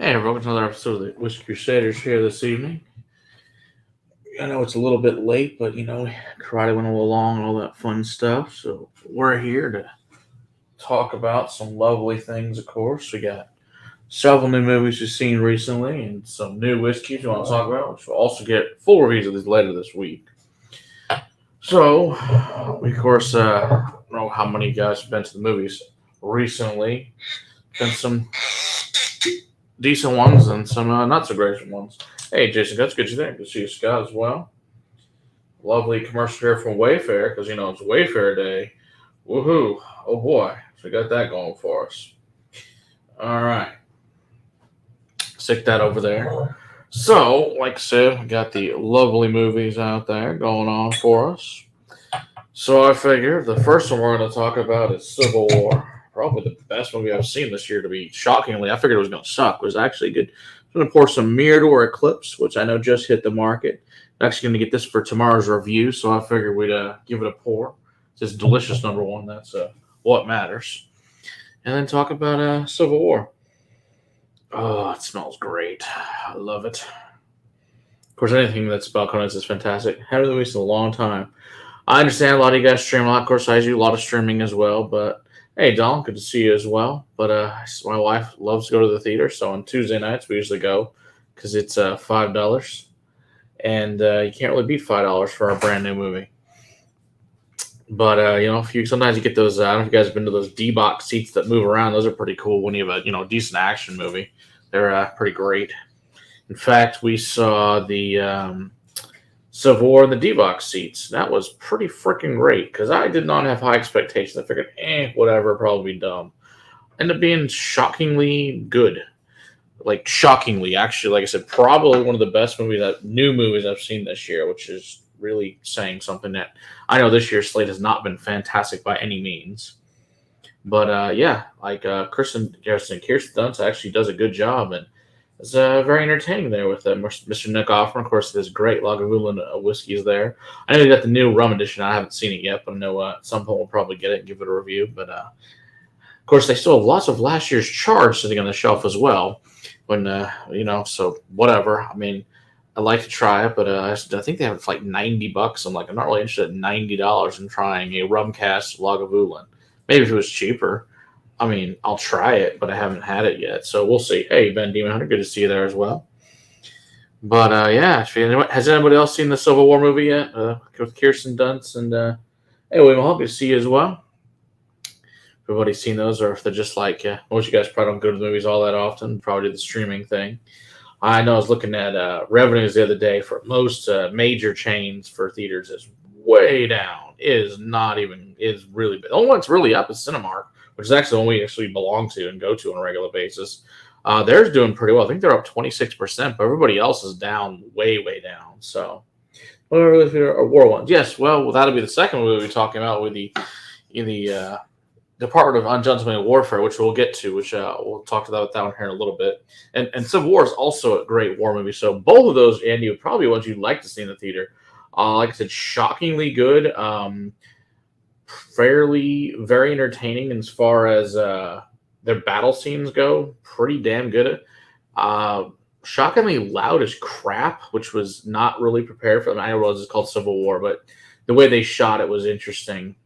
Hey, welcome to another episode of the Whiskey Crusaders here this evening. I know it's a little bit late, but karate went along, all that fun stuff. So we're here to talk about some lovely things, of course. We got several new movies we've seen recently and some new whiskeys we want to talk about, which we'll also get full reviews of these later this week. So, we, of course, don't know how many of you guys have been to the movies recently. Been some decent ones and some not so great ones. Hey, Jason, that's good. You think? Good to see you, Scott, as well. Lovely commercial here from Wayfair because it's Wayfair Day. Woohoo! Oh boy, so we got that going for us. All right, stick that over there. So, like I said, we got the lovely movies out there going on for us. So I figure the first one we're going to talk about is Civil War. Probably the best movie I've seen this year. To be shockingly, I figured it was going to suck. It was actually good. I'm going to pour some Mirador Eclipse, which I know just hit the market. I'm actually going to get this for tomorrow's review, so I figured we'd give it a pour. It's just delicious, number one. That's what matters. And then talk about Civil War. Oh, it smells great. I love it. Of course, anything that's balconies is fantastic. Haven't done this in a long time. I understand a lot of you guys stream a lot. Of course, I do a lot of streaming as well. But hey, Don, good to see you as well. But my wife loves to go to the theater, so on Tuesday nights we usually go because it's $5, and you can't really beat $5 for a brand new movie. But sometimes you get those. I don't know if you guys have been to those D-box seats that move around. Those are pretty cool when you have a decent action movie. They're pretty great. In fact, we saw the Civil War in the D-box seats. That was pretty freaking great because I did not have high expectations. I figured, whatever, probably dumb. Ended up being shockingly good. Like shockingly, actually, like I said, probably one of the best new movies I've seen this year, which is really saying something. That I know this year's slate has not been fantastic by any means. But Kirsten Dunst actually does a good job, and it's very entertaining there with Mr. Nick Offerman. Of course, there's great Lagavulin whiskies there. I know you got the new rum edition. I haven't seen it yet, but I know at some point we'll probably get it and give it a review. But of course, they still have lots of last year's charge sitting on the shelf as well. So whatever. I mean, I'd like to try it, but I think they have it for like $90. I'm not really interested in $90 in trying a rum cast Lagavulin. Maybe if it was cheaper. I mean, I'll try it, but I haven't had it yet, so we'll see. Hey, Ben Demon Hunter, good to see you there as well. But has anybody else seen the Civil War movie yet with Kirsten Dunst? And hey, William, I'll help you see you as well. If everybody's seen those, or if they're just like, most of you guys probably don't go to the movies all that often, probably do the streaming thing. I know I was looking at revenues the other day for most major chains for theaters is way down. Is really big. The only one that's really up is Cinemark, which is actually the one we actually belong to and go to on a regular basis. They're doing pretty well. I think they're up 26%, but everybody else is down, way, way down. So, what are really war ones? Yes, well, that'll be the second movie we'll be talking about with the Department of Ungentlemanly Warfare, which we'll get to, which we'll talk about that one here in a little bit. And Civil War is also a great war movie. So both of those, Andy, would probably be ones you'd like to see in the theater. Like I said, shockingly good. Very entertaining as far as their battle scenes go. Pretty damn good. Shockingly loud as crap, which was not really prepared for them. I realize it's called Civil War, but the way they shot it was interesting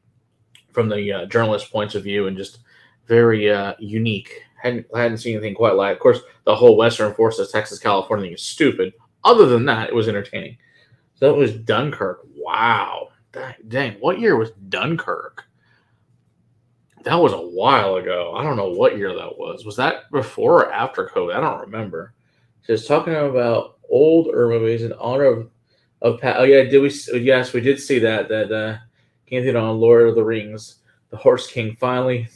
from the journalist points of view and just very unique. I hadn't seen anything quite like. Of course, the whole Western Forces, Texas, California thing is stupid. Other than that, it was entertaining. So that was Dunkirk. Wow. Dang, what year was Dunkirk? That was a while ago. I don't know what year that was. Was that before or after COVID? I don't remember. Just talking about older movies in honor of oh yeah, we did see that came through on Lord of the Rings. The Horse King finally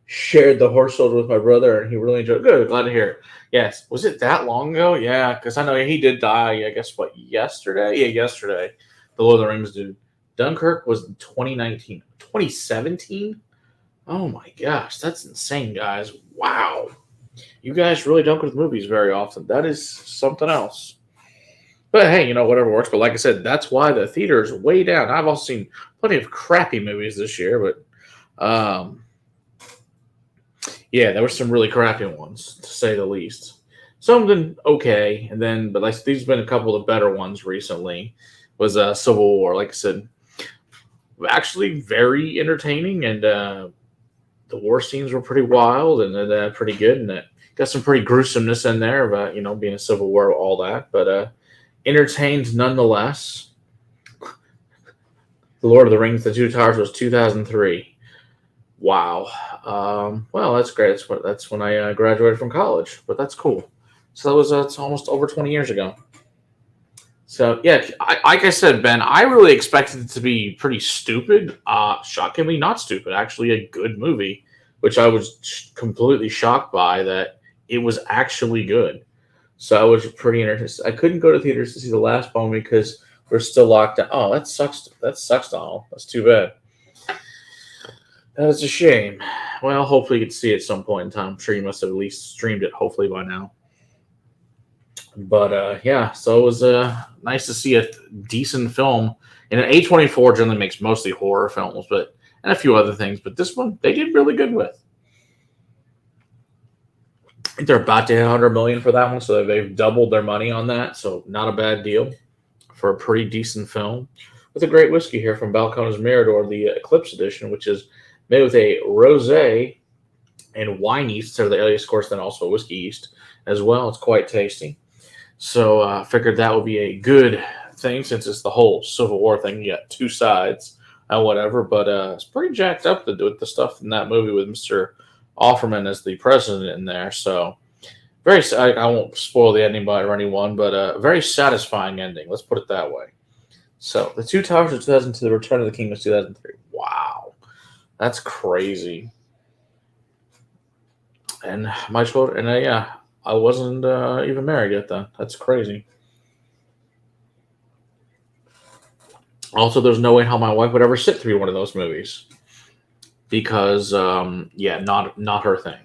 shared the horse shoulder with my brother, and he really enjoyed it. Good, glad to hear it. Yes. Was it that long ago? Yeah, because I know he did die, I guess, yesterday? Yeah, yesterday. The Lord of the Rings dude. Dunkirk was in 2019. 2017? Oh my gosh, that's insane, guys. Wow. You guys really don't go to the movies very often. That is something else. But hey, whatever works. But like I said, that's why the theater is way down. I've also seen plenty of crappy movies this year, but yeah, there were some really crappy ones, to say the least. something okay, and then but like these have been a couple of better ones recently. Was Civil War, like I said, actually very entertaining, and the war scenes were pretty wild and pretty good, and it got some pretty gruesomeness in there about being a civil war, all that, but entertained nonetheless. The Lord of the Rings: The Two Towers was 2003. Wow. Well, that's great. That's when I graduated from college, but that's cool. So that was it's almost over 20 years ago. So yeah, like I said, Ben, I really expected it to be pretty stupid. Shockingly, not stupid. Actually, a good movie, which I was completely shocked by that it was actually good. So I was pretty interested. I couldn't go to theaters to see the last one because we're still locked down. Oh, that sucks. That sucks, Donald. That's too bad. That is a shame. Well, hopefully you can see it at some point in time. I'm sure you must have at least streamed it, hopefully by now. But yeah, so it was nice to see a decent film. And an A24 generally makes mostly horror films, but and a few other things. But this one they did really good with. I think they're about to hit 100 million for that one, so they've doubled their money on that. So not a bad deal for a pretty decent film. With a great whiskey here from Balcones Mirador, the Eclipse Edition, which is made with a rosé and wine yeast, so the alias, of course, then also a whiskey yeast as well. It's quite tasty. So I figured that would be a good thing since it's the whole Civil War thing. You got two sides and whatever, but it's pretty jacked up with the stuff in that movie with Mr. Offerman as the president in there. So I won't spoil the ending by anyone, but a very satisfying ending. Let's put it that way. So the Two Towers of 2002, The Return of the King was 2003. Wow, that's crazy. And my children, and yeah, I wasn't even married yet then. That's crazy. Also, there's no way how my wife would ever sit through one of those movies because, yeah, not her thing.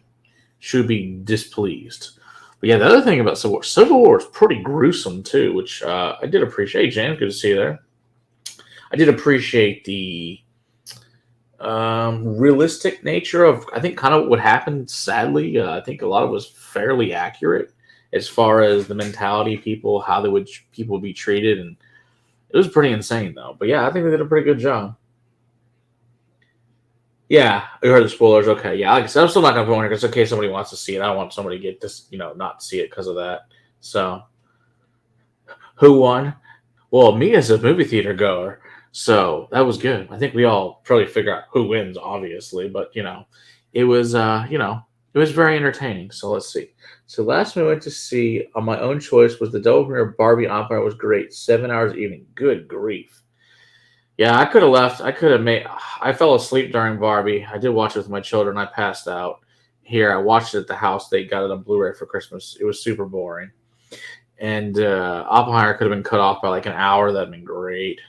She would be displeased. But yeah, the other thing about Civil War is pretty gruesome too, which I did appreciate. James, good to see you there. I did appreciate the realistic nature of, I think, kind of what happened. Sadly, I think a lot of it was fairly accurate as far as the mentality of people, how people would be treated, and it was pretty insane though. But yeah, I think they did a pretty good job. Yeah, you heard the spoilers. Okay, yeah, like I said, I'm still not gonna put one here because in case somebody wants to see it, I don't want somebody to get this, not see it because of that. So, who won? Well, me as a movie theater goer, so that was good. I think we all probably figure out who wins, obviously, but it was it was very entertaining. So let's see. So last one I went to see on my own choice was the double premiere of Barbie Empire. It was great. 7 hours evening. Good grief. Yeah, I could have left. I could have made. I fell asleep during Barbie. I did watch it with my children. I passed out. Here, I watched it at the house. They got it on Blu-ray for Christmas. It was super boring. And Oppenheimer could have been cut off by like an hour. That'd been great.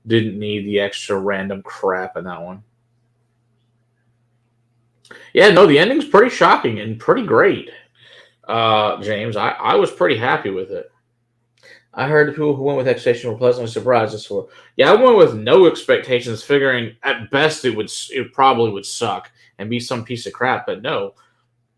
Didn't need the extra random crap in that one. Yeah, no, the ending's pretty shocking and pretty great. James, I was pretty happy with it. I heard the people who went with expectations were pleasantly surprised this for. Yeah, I went with no expectations, figuring at best it probably would suck and be some piece of crap. But no,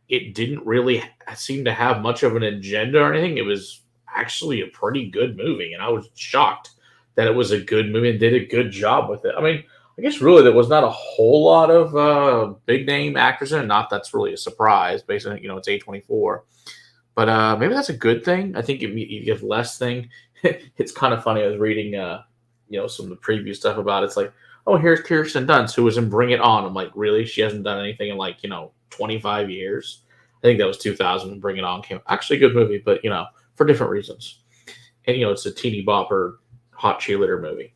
it didn't really seem to have much of an agenda or anything. It was actually a pretty good movie, and I was shocked that it was a good movie and did a good job with it. I mean, I guess really there was not a whole lot of big name actors in it. Not that's really a surprise, based on it's A24. But maybe that's a good thing. I think you get less thing. It's kind of funny. I was reading, some of the preview stuff about it. It's like, oh, here's Kirsten Dunst, who was in Bring It On. I'm like, really? She hasn't done anything in 25 years. I think that was 2000 when Bring It On came. Actually, a good movie, but for different reasons. And it's a teeny bopper, hot cheerleader movie.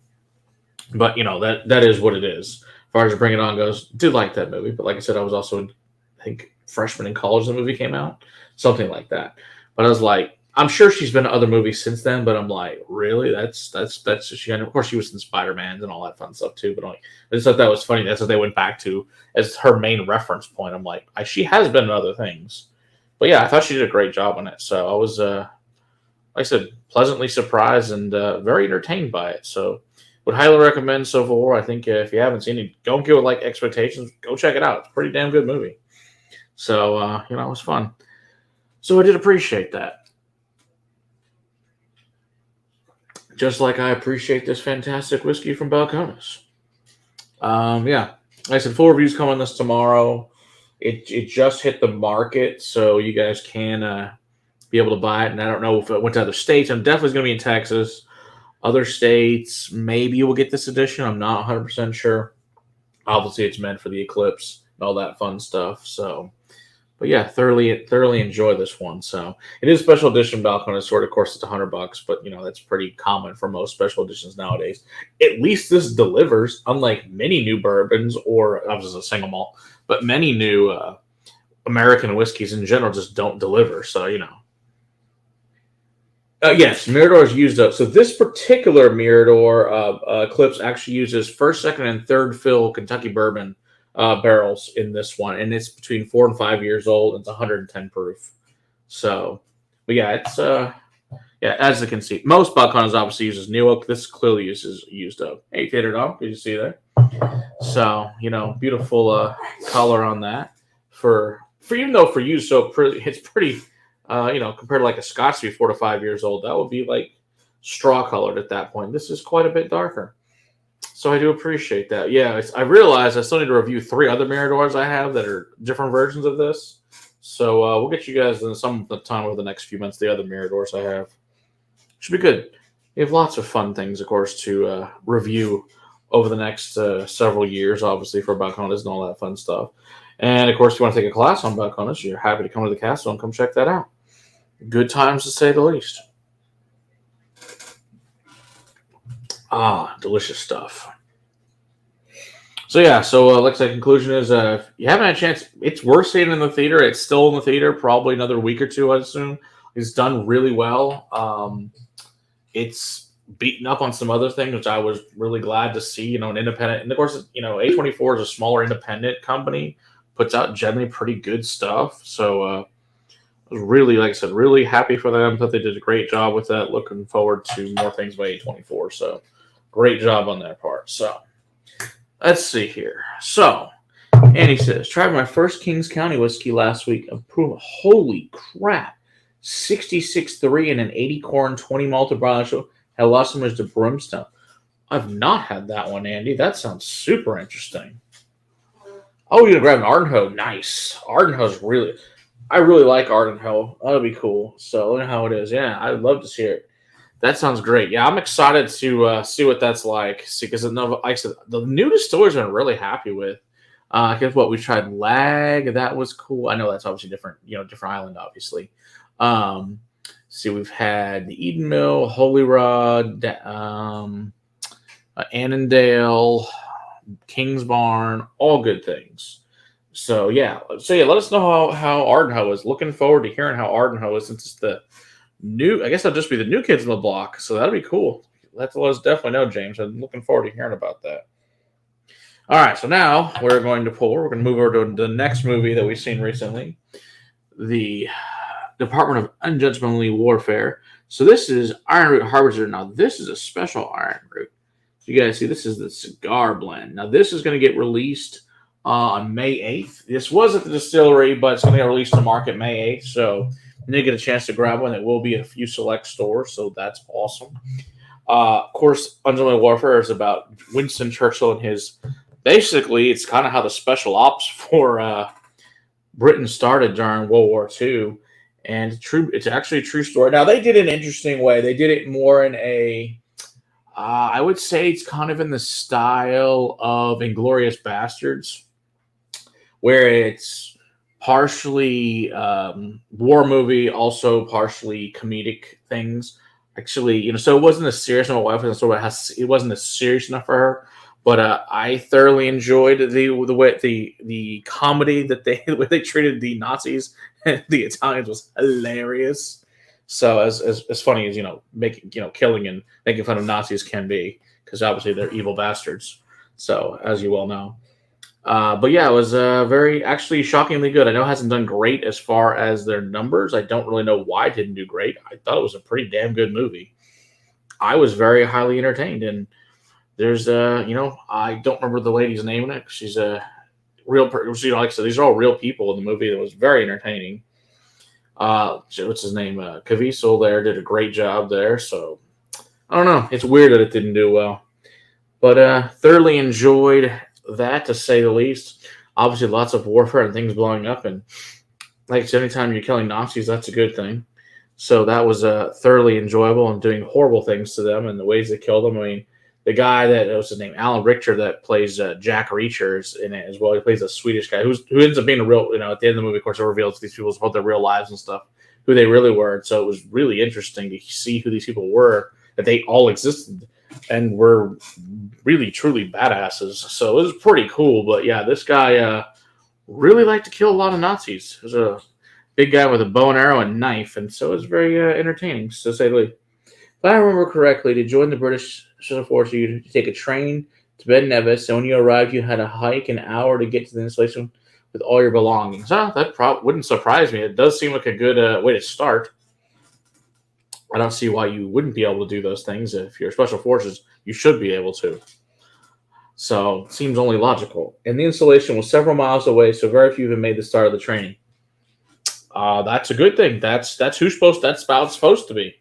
But that is what it is. As far as Bring It On goes, did like that movie. But like I said, I was also, I think, freshman in college. The movie came out. Something like that. But I was like, I'm sure she's been in other movies since then, but I'm like, really? That's she. And of course, she was in Spider-Man and all that fun stuff too. But I just thought that was funny. That's what they went back to as her main reference point. I'm like, she has been in other things, but yeah, I thought she did a great job on it. So I was, like I said, pleasantly surprised and very entertained by it. So would highly recommend Civil War. I think if you haven't seen it, don't go with expectations. Go check it out. It's a pretty damn good movie. So it was fun. So I did appreciate that. Just like I appreciate this fantastic whiskey from Balcones. Yeah. Like I said, full reviews coming this tomorrow. It just hit the market, so you guys can be able to buy it. And I don't know if it went to other states. I'm definitely going to be in Texas. Other states, maybe we'll get this edition. I'm not 100% sure. Obviously, it's meant for the eclipse and all that fun stuff. So, but yeah, thoroughly enjoy this one. So it is special edition Balcony Sword. Of course, it's $100, but that's pretty common for most special editions nowadays. At least this delivers, unlike many new bourbons or I was a single malt, but many new American whiskeys in general just don't deliver. So yes, Mirador is used up. So this particular Mirador Eclipse actually uses first, second, and third fill Kentucky bourbon barrels in this one, and it's between 4 and 5 years old. It's 110 proof. So, but yeah, it's as you can see, most Balcones obviously uses new oak. This clearly uses used oak. Hey, Tater Dog, did you see that? So beautiful color on that for even though for you so pretty, it's pretty. Compared to like a Scotch to be 4 to 5 years old, that would be like straw colored at that point. This is quite a bit darker. So I do appreciate that. Yeah, I realize I still need to review 3 other Miradors I have that are different versions of this. So we'll get you guys in some time over the next few months, the other Miradors I have. Should be good. We have lots of fun things, of course, to review over the next several years, obviously, for Balcones and all that fun stuff. And, of course, if you want to take a class on Balcones, you're happy to come to the castle and come check that out. Good times, to say the least. Delicious stuff. So, yeah. So, like I said, conclusion is if you haven't had a chance, it's worth seeing in the theater. It's still in the theater, probably another week or two, I assume. It's done really well. It's beaten up on some other things, which I was really glad to see. An independent, and of course, A24 is a smaller independent company, puts out generally pretty good stuff. So I was really, like I said, really happy for them. Thought they did a great job with that. Looking forward to more things by A24. So great job on that part. So let's see here. So Andy says, tried my first Kings County whiskey last week. Holy crap. 66.3 and an 80 corn, 20 malted barley show. Had lost so much to Brimstone. I've not had that one, Andy. That sounds super interesting. Oh, you're gonna grab an Ardenho. Nice. Ardenho's really, I really like Ardenho. That'll be cool. So look at how it is. Yeah, I'd love to see it. That sounds great. Yeah, I'm excited to see what that's like. See, because like I said, the new distillers I've been really happy with. Guess what? We tried Lag. That was cool. I know that's obviously different. Different island, obviously. See, we've had the Eden Mill, Holy Rod, Annandale, King's Barn, all good things. So yeah, let us know how Ardenho is. Looking forward to hearing how Ardenho is, since it's the new. I guess that'll just be the new kids on the block. So that'll be cool. Let us definitely know, James. I'm looking forward to hearing about that. All right, so now we're going to move over to the next movie that we've seen recently, the Department of Unjudgmental Warfare. So this is Iron Root Harbinger. Now this is a special Iron Root. You guys see, this is the cigar blend. Now this is going to get released on May 8th. This was at the distillery, but it's going to get released to market May 8th. So you didn't get a chance to grab one. It will be at a few select stores, so that's awesome. Of course, Unjudgmental Warfare is about Winston Churchill and his. Basically, it's kind of how the special ops for Britain started during World War II. And it's actually a true story. Now, they did it in an interesting way. They did it more in a, I would say it's kind of in the style of Inglourious Bastards, where it's partially war movie, also partially comedic things. Actually, so it wasn't as serious. My wife wasn't sort of it wasn't as serious enough for her. But I thoroughly enjoyed the way the comedy that the way they treated the Nazis and the Italians was hilarious. So as funny as making killing and making fun of Nazis can be, because obviously they're evil bastards. So as you well know, but yeah, it was very actually shockingly good. I know it hasn't done great as far as their numbers. I don't really know why it didn't do great. I thought it was a pretty damn good movie. I was very highly entertained, and there's I don't remember the lady's name in it. She's a real person. Like I said, these are all real people in the movie. That was very entertaining. What's his name? Caviezel there did a great job there. So I don't know. It's weird that it didn't do well, but thoroughly enjoyed that to say the least. Obviously, lots of warfare and things blowing up, and like I said, anytime you're killing Nazis, that's a good thing. So that was thoroughly enjoyable and doing horrible things to them and the ways they killed them. I mean, the guy that what's his name, Alan Richter, that plays Jack Reachers in it as well. He plays a Swedish guy who ends up being a real. At the end of the movie, of course, it reveals these people about their real lives and stuff, who they really were. And so it was really interesting to see who these people were, that they all existed and were really truly badasses. So it was pretty cool. But yeah, this guy really liked to kill a lot of Nazis. He was a big guy with a bow and arrow and knife, and so it was very entertaining, to say the least. If I remember correctly, to join the British Special Forces, you had to take a train to Ben Nevis, and when you arrived, you had to hike an hour to get to the installation with all your belongings. That wouldn't surprise me. It does seem like a good way to start. I don't see why you wouldn't be able to do those things. If you're Special Forces, you should be able to. So, seems only logical. And the installation was several miles away, so very few even made the start of the training. That's a good thing. That's that's how it's supposed to be.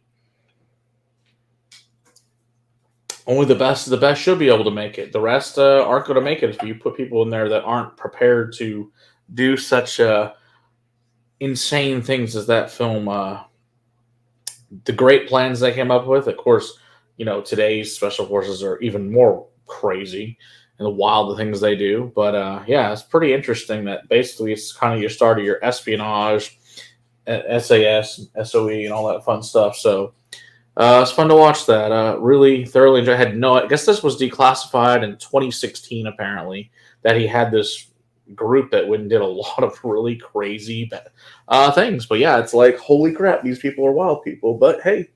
Only the best of the best should be able to make it. The rest aren't going to make it if you put people in there that aren't prepared to do such insane things as that film. The great plans they came up with, of course, today's special forces are even more crazy and the wild things they do. But yeah, it's pretty interesting that basically it's kind of your start of your espionage, SAS, SOE, and all that fun stuff. So it's fun to watch that. Really thoroughly enjoyed. I guess this was declassified in 2016. Apparently, that he had this group that went and did a lot of really crazy things. But yeah, it's like holy crap, these people are wild people. But hey,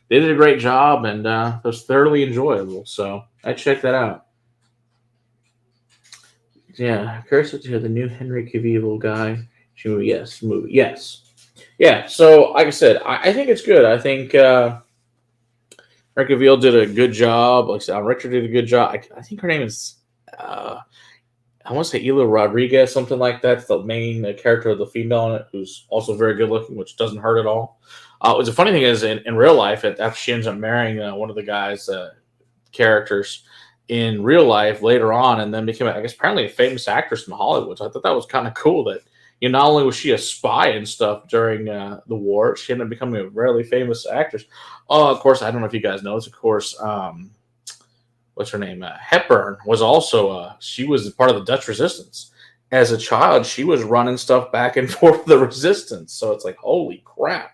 they did a great job, and it was thoroughly enjoyable. So I checked that out. Yeah, curious to hear the new Henry Cavill guy. Movie. Yes. Yeah, so like I said, I think it's good. I think Rick Cavill did a good job. Like I said, Richard did a good job. I think her name is, I want to say Ela Rodriguez, something like that. It's the main character of the female in it, who's also very good looking, which doesn't hurt at all. What's the funny thing is, in real life, after she ends up marrying one of the guy's characters in real life later on, and then became, I guess, apparently a famous actress in Hollywood. So I thought that was kind of cool that not only was she a spy and stuff during the war, she ended up becoming a really famous actress. Oh, of course, I don't know if you guys know this. Of course, what's her name? Hepburn was also she was part of the Dutch Resistance. As a child, she was running stuff back and forth the Resistance. So it's like, holy crap.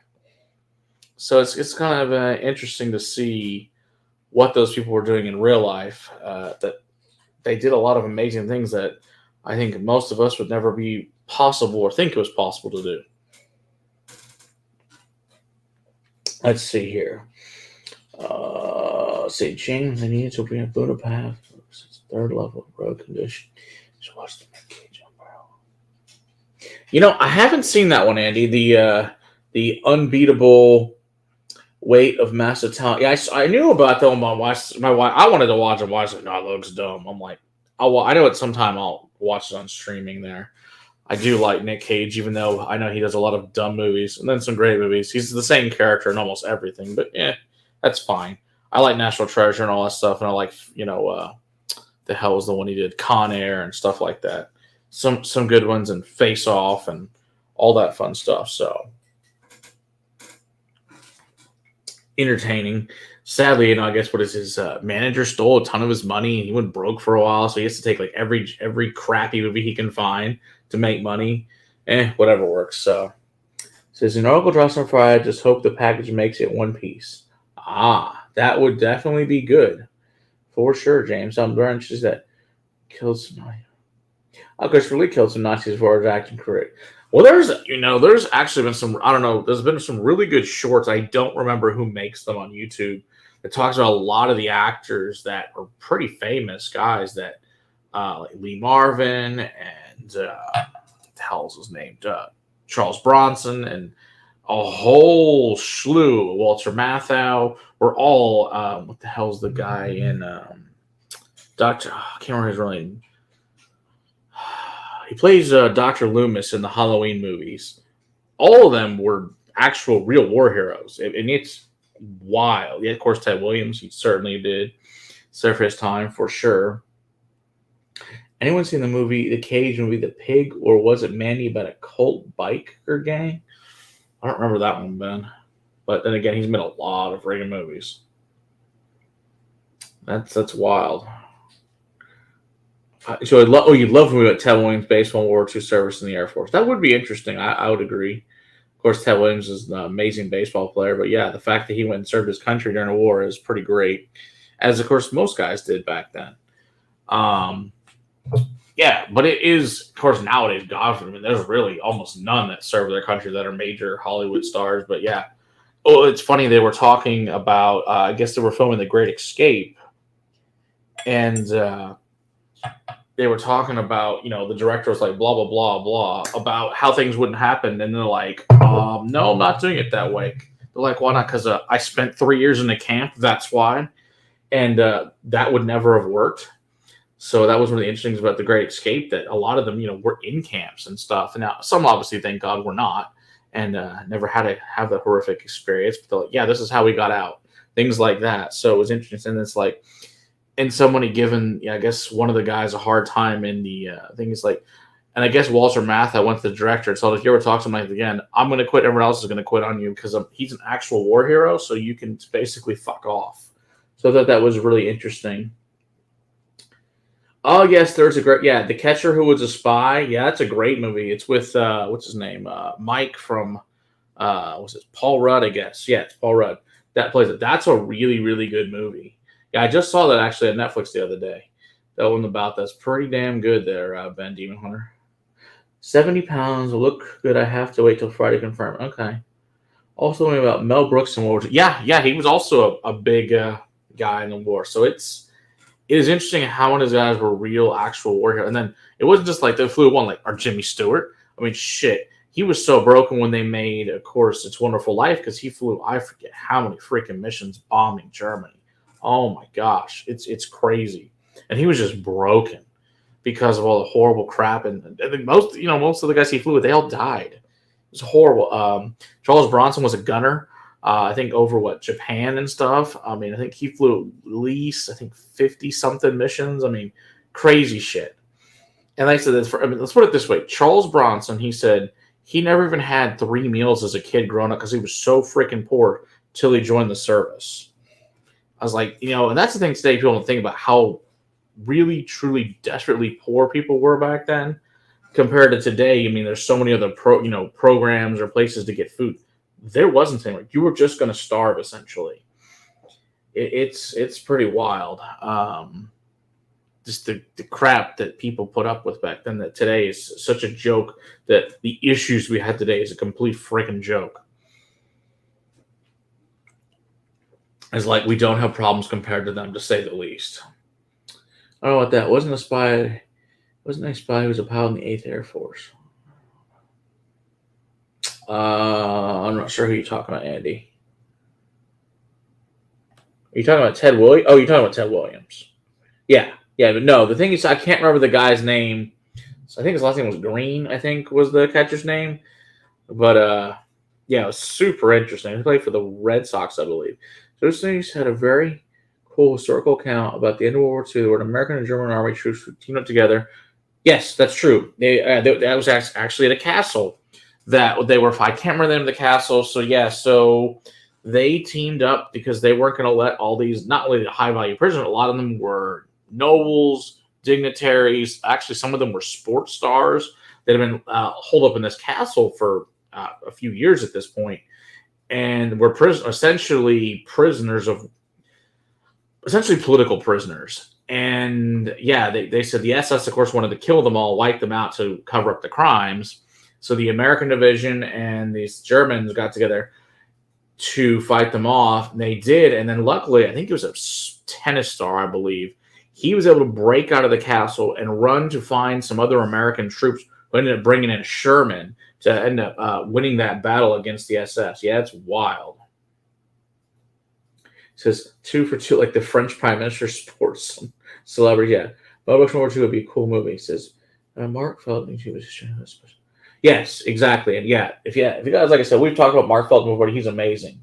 So it's kind of interesting to see what those people were doing in real life. That they did a lot of amazing things that I think most of us would never be possible or think it was possible to do. Let's see here. Let's see. James, I need to bring a Buddha path. It's third level road condition. Just watch the cage umbrella. I haven't seen that one, Andy. The unbeatable weight of massive talent. Yeah, I knew about that one. My wife, I wanted to watch it. Why said, no, it looks dumb. I'm like, I know it sometime I'll watch it on streaming there. I do like Nick Cage, even though I know he does a lot of dumb movies and then some great movies. He's the same character in almost everything, but yeah, that's fine. I like National Treasure and all that stuff, and I like, the hell was the one he did, Con Air and stuff like that. Some good ones, and Face Off and all that fun stuff. So entertaining. Sadly, I guess what is his manager stole a ton of his money, and he went broke for a while, so he has to take like every crappy movie he can find to make money. Whatever works. So it says an article drops on Friday. Just hope the package makes it one piece. That would definitely be good for sure, James. I'm very interested that killed some. Christopher Lee killed some Nazis for his acting career. Well, there's actually been some. I don't know. There's been some really good shorts. I don't remember who makes them on YouTube. It talks about a lot of the actors that are pretty famous guys that, like Lee Marvin and what the hell's his name? Charles Bronson and a whole slew. Walter Matthau were all. What the hell's the guy in Doctor? I can't remember his real name. He plays Dr. Loomis in the Halloween movies. all of them were actual real war heroes, and it's wild. Yeah, of course, Ted Williams, he certainly did serve his time for sure. Anyone seen the movie, the Cage movie, The Pig, or was it Mandy about a cult biker gang? I don't remember that one, Ben. But then again, he's made a lot of friggin' movies. That's wild. So you'd love me about Ted Williams based on World War II service in the Air Force. That would be interesting. I would agree. Of course, Ted Williams is an amazing baseball player, but yeah, the fact that he went and served his country during a war is pretty great, as of course most guys did back then. Um, yeah, but it is, of course, nowadays, gosh, I mean, there's really almost none that serve their country that are major Hollywood stars. But yeah, oh, it's funny they were talking about. I guess they were filming The Great Escape, and they were talking about, the director was like, blah, blah, blah, blah, about how things wouldn't happen. And they're like, no, I'm not doing it that way. They're like, why not? Because I spent 3 years in a camp. That's why. And that would never have worked. So that was one of the interesting things about The Great Escape, that a lot of them, were in camps and stuff. And now some obviously, thank God, were not, and never had to have the horrific experience. But they're like, yeah, this is how we got out. Things like that. So it was interesting. And it's like, and somebody given, I guess, one of the guys a hard time in the thing is like, and I guess Walter Matthau went to the director and told, if you ever talk to him like again, I'm going to quit. Everyone else is going to quit on you because he's an actual war hero. So you can basically fuck off. So I thought that was really interesting. Oh, yes, there's a great, The Catcher Who Was a Spy. Yeah, that's a great movie. It's with, what's his name? Mike from, what's it? Paul Rudd, I guess. Yeah, it's Paul Rudd. That plays it. That's a really, really good movie. Yeah, I just saw that actually on Netflix the other day. That one about that's pretty damn good there, Ben Demon Hunter. 70 pounds will look good. I have to wait till Friday to confirm. Okay. Also, about Mel Brooks and World War II. Yeah, he was also a big guy in the war. So it is interesting how many of those guys were real, actual war heroes. And then it wasn't just like they flew one, like our Jimmy Stewart. I mean, shit. He was so broken when they made, of course, It's a Wonderful Life, because he flew, I forget how many freaking missions bombing Germany. Oh my gosh, it's crazy, and he was just broken because of all the horrible crap. And most of the guys he flew with, they all died. It was horrible. Charles Bronson was a gunner, I think over Japan and stuff. I mean, I think he flew at least 50 something missions. I mean, crazy shit. And like I said, let's put it this way: Charles Bronson, he said he never even had 3 meals as a kid growing up because he was so freaking poor till he joined the service. I was like, and that's the thing today. People don't think about how really, truly, desperately poor people were back then compared to today. I mean, there's so many other programs or places to get food. There wasn't anything. You were just going to starve essentially. It's pretty wild. Just the crap that people put up with back then that today is such a joke, that the issues we had today is a complete freaking joke. It's like we don't have problems compared to them, to say the least. I don't know what that wasn't a spy. Wasn't a spy who was a pilot in the 8th Air Force. I'm not sure who you're talking about, Andy. Are you talking about Ted Williams? Oh, you're talking about Ted Williams. Yeah, but no. The thing is, I can't remember the guy's name. So I think his last name was Green. I think was the catcher's name. But yeah, it was super interesting. He played for the Red Sox, I believe. So this thing had a very cool historical account about the end of World War II, where an American and German army troops teamed up together. Yes, that's true. That was actually at a castle that they were. I can't remember the name of the castle. So yeah, so they teamed up because they weren't going to let all these, not only the high value prisoners, a lot of them were nobles, dignitaries. Actually, some of them were sports stars that had been holed up in this castle for a few years at this point, and were essentially political prisoners. And yeah, they said the SS, of course, wanted to kill them all, wipe them out to cover up the crimes. So the American division and these Germans got together to fight them off. And they did. And then luckily, I think it was a tennis star, I believe, he was able to break out of the castle and run to find some other American troops who ended up bringing in Sherman to end up winning that battle against the SS. Yeah, it's wild. It says 2 for 2, like the French Prime Minister sports celebrity. Yeah, Mel Brooks World War II would be a cool movie. It says Mark felt he was. Yes, exactly. And yeah, if you guys, like I said, we've talked about Mark Feldman before. He's amazing.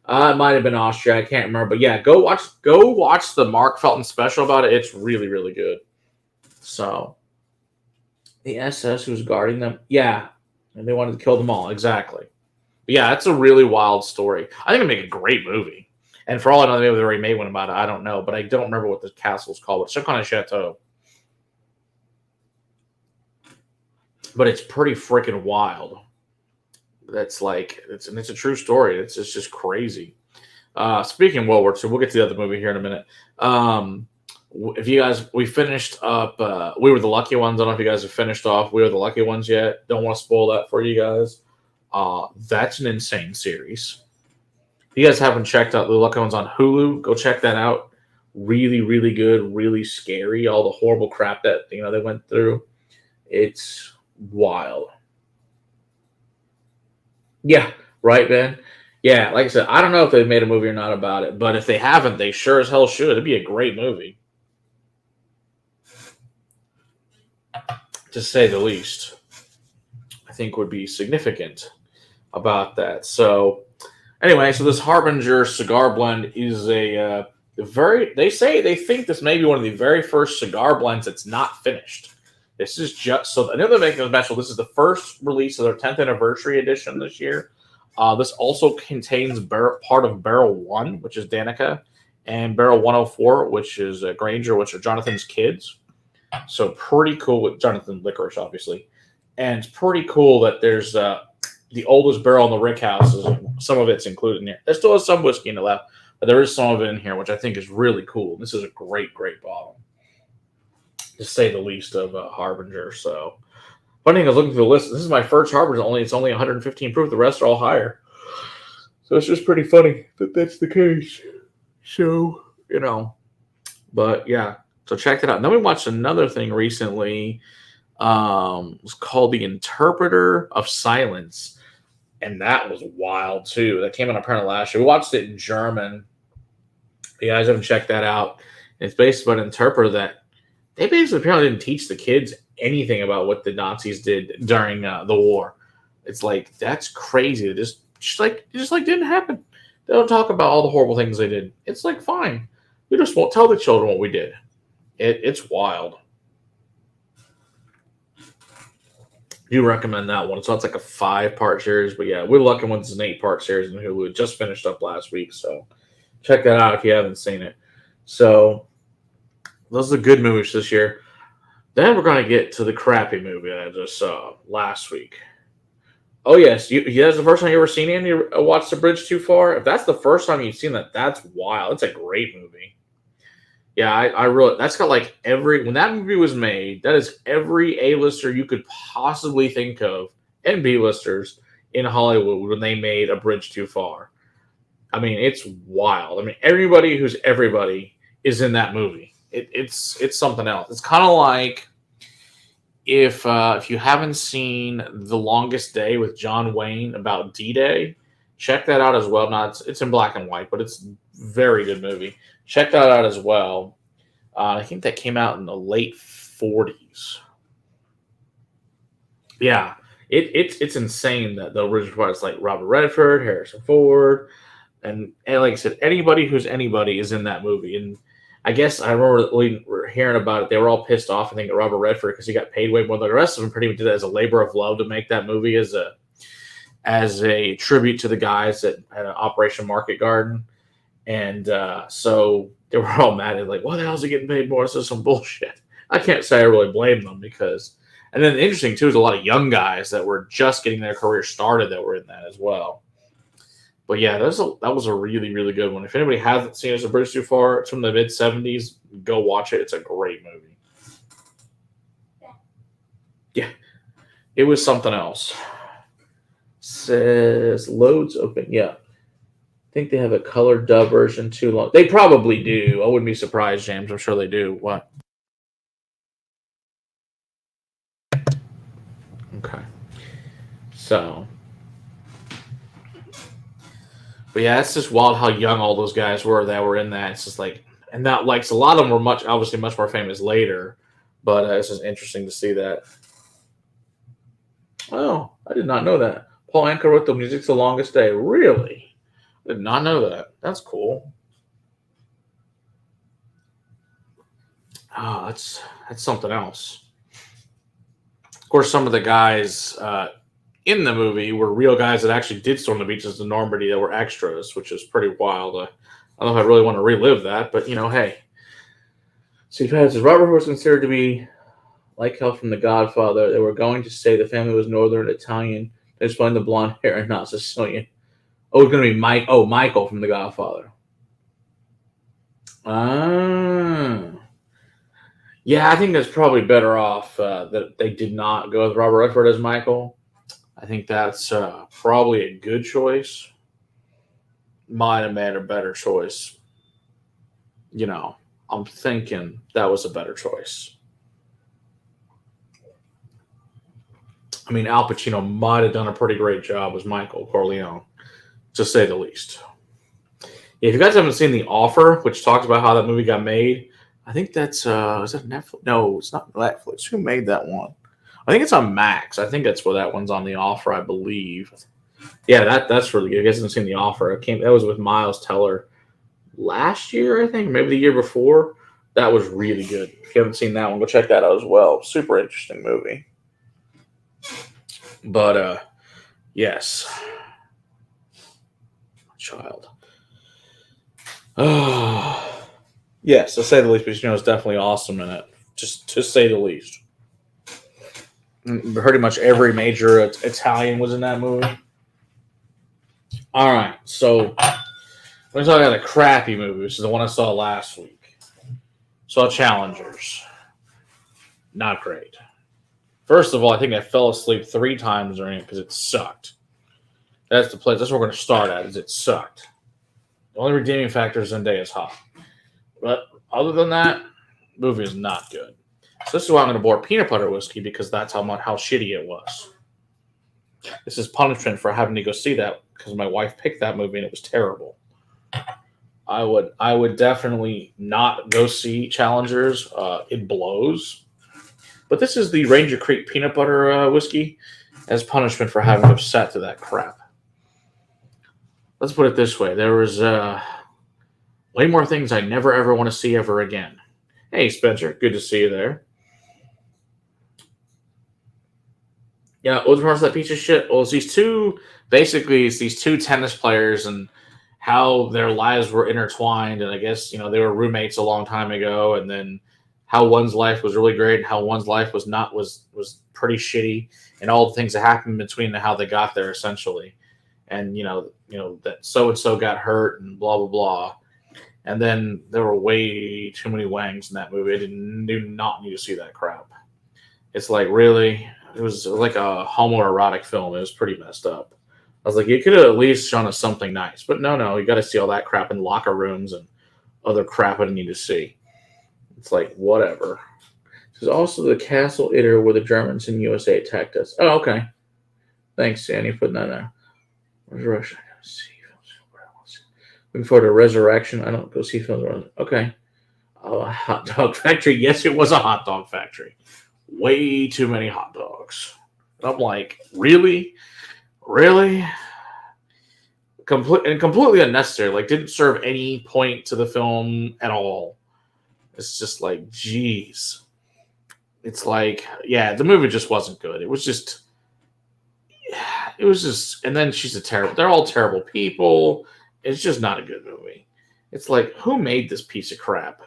It might have been Austria. I can't remember. But yeah, go watch the Mark Felton special about it. It's really, really good. So the SS who's guarding them, yeah, and they wanted to kill them all. Exactly. But yeah, that's a really wild story. I think it'd make a great movie. And for all I know, maybe they already made one about it. I don't know, but I don't remember what the castle's called. It's some kind of chateau. But it's pretty freaking wild. That's like it's a true story. It's just crazy. Speaking of World War II, we'll get to the other movie here in a minute. If you guys, we finished up. We Were the Lucky Ones. I don't know if you guys have finished off We Were the Lucky Ones yet. Don't want to spoil that for you guys. That's an insane series. If you guys haven't checked out the Lucky Ones on Hulu, go check that out. Really, really good. Really scary. All the horrible crap that they went through. It's wild. Yeah, right, Ben. Yeah, like I said, I don't know if they've made a movie or not about it, but if they haven't, they sure as hell should. It'd be a great movie, to say the least. I think would be significant about that. So, anyway, so this Harbinger cigar blend is they think this may be one of the very first cigar blends that's not finished. This is just so. I know they're making a special. This is the first release of their 10th anniversary edition this year. This also contains part of Barrel 1, which is Danica, and Barrel 104, which is Granger, which are Jonathan's kids. So pretty cool with Jonathan Licorice, obviously. And it's pretty cool that there's the oldest barrel in the Rick House. Some of it's included in here. There still has some whiskey in the left, but there is some of it in here, which I think is really cool. This is a great, great bottle, to say the least, of Harbinger. So, funny thing, I was looking through the list. This is my first Harbinger. It's only 115 proof. The rest are all higher. So it's just pretty funny that that's the case. So, but yeah. So check that out. And then we watched another thing recently. It's called The Interpreter of Silence. And that was wild too. That came out apparently last year. We watched it in German. If you guys haven't checked that out. It's based on an interpreter that they basically apparently didn't teach the kids anything about what the Nazis did during the war. It's like, that's crazy. It just didn't happen. They don't talk about all the horrible things they did. It's like, fine. We just won't tell the children what we did. It's wild. Do recommend that one. So it's like a 5-part series. But yeah, We're Lucky Ones is an 8-part series in Hulu. It just finished up last week. So check that out if you haven't seen it. So those are the good movies this year. Then we're going to get to the crappy movie that I just saw last week. Oh, yes. That's the first time you ever seen it and you watched The Bridge Too Far? If that's the first time you've seen that, that's wild. It's a great movie. Yeah, I really, that's got like when that movie was made, that is every A-lister you could possibly think of, and B-listers in Hollywood when they made A Bridge Too Far. I mean, it's wild. I mean, everybody who's everybody is in that movie. It's something else. It's kind of like if you haven't seen The Longest Day with John Wayne about D-Day, check that out as well. It's in black and white, but it's a very good movie. Check that out as well. I think that came out in the late 40s. Yeah, it's insane that the original part is like Robert Redford, Harrison Ford, and like I said, anybody who's anybody is in that movie. And I guess I remember we were hearing about it. They were all pissed off, I think, at Robert Redford because he got paid way more than the rest of them. Pretty much did it as a labor of love to make that movie as a tribute to the guys at Operation Market Garden. And so they were all mad at like, what the hell is he getting paid more? This is some bullshit. I can't say I really blame them because. And then the interesting too is a lot of young guys that were just getting their career started that were in that as well. But yeah, that was a really, really good one. If anybody hasn't seen it, A Bridge Too Far, it's from the mid-70s. Go watch it. It's a great movie. Yeah. It was something else. Says loads open. Yeah. I think they have a colored dub version too long. They probably do. I wouldn't be surprised, James. I'm sure they do. What? Okay. So. But yeah, it's just wild how young all those guys were that were in that. It's just like, and that like a lot of them were obviously much more famous later. But it's just interesting to see that. Oh, I did not know that. Paul Anka wrote the music to The Longest Day. Really? I did not know that. That's cool. Oh, that's something else. Of course, some of the guys in the movie were real guys that actually did storm the beaches of Normandy that were extras, which is pretty wild. I don't know if I really want to relive that, but hey. So Robert was considered to be like Hell from The Godfather. They were going to say the family was Northern Italian. They explained the blonde hair and not Sicilian. Oh, it's going to be Mike. Oh, Michael from The Godfather. Ah. Yeah, I think that's probably better off that they did not go with Robert Redford as Michael. I think that's probably a good choice. Might have made a better choice. I'm thinking that was a better choice. I mean, Al Pacino might have done a pretty great job as Michael Corleone, to say the least. If you guys haven't seen The Offer, which talks about how that movie got made, I think that's is that Netflix? No, it's not Netflix. Who made that one? I think it's on Max. I think that's where that one's on The Offer, I believe. Yeah, that's really good. If you guys haven't seen The Offer, that was with Miles Teller last year, I think, maybe the year before. That was really good. If you haven't seen that one, go check that out as well. Super interesting movie. But yes, child. Yes, to say the least, but it's definitely awesome in it. Just to say the least. Pretty much every major Italian was in that movie. All right, so we're talking about a crappy movie. This is the one I saw last week. Saw Challengers. Not great. First of all, I think I fell asleep 3 times during it because it sucked. That's the place. That's where we're going to start at. Is it sucked? The only redeeming factor is Zendaya's hot. But other than that, the movie is not good. So this is why I'm going to pour peanut butter whiskey, because that's how shitty it was. This is punishment for having to go see that because my wife picked that movie and it was terrible. I would definitely not go see Challengers. It blows. But this is the Ranger Creek peanut butter whiskey as punishment for having upset to that crap. Let's put it this way. There was way more things I never ever want to see ever again. Hey, Spencer. Good to see you there. Yeah, what's part of that piece of shit? Well, it's these two tennis players and how their lives were intertwined. And I guess, they were roommates a long time ago. And then how one's life was really great and how one's life was not, was pretty shitty. And all the things that happened between how they got there, essentially. And, that so-and-so got hurt and blah, blah, blah. And then there were way too many wangs in that movie. I do not need to see that crap. It's like, really? It was like a homoerotic film. It was pretty messed up. I was like, you could have at least shown us something nice. But no, you got to see all that crap in locker rooms and other crap I didn't need to see. It's like, whatever. This is also the Castle Itter where the Germans in USA attacked us. Oh, okay. Thanks, Sandy, for putting that there. Where's Russia? I don't see films. Looking forward to Resurrection. I don't go see films. Okay. Oh, a hot dog factory. Yes, it was a hot dog factory. Way too many hot dogs. And I'm like, really? Really? Completely unnecessary. Like, didn't serve any point to the film at all. It's just like, geez. It's like, yeah, the movie just wasn't good. It was just, and then they're all terrible people. It's just not a good movie. It's like, who made this piece of crap?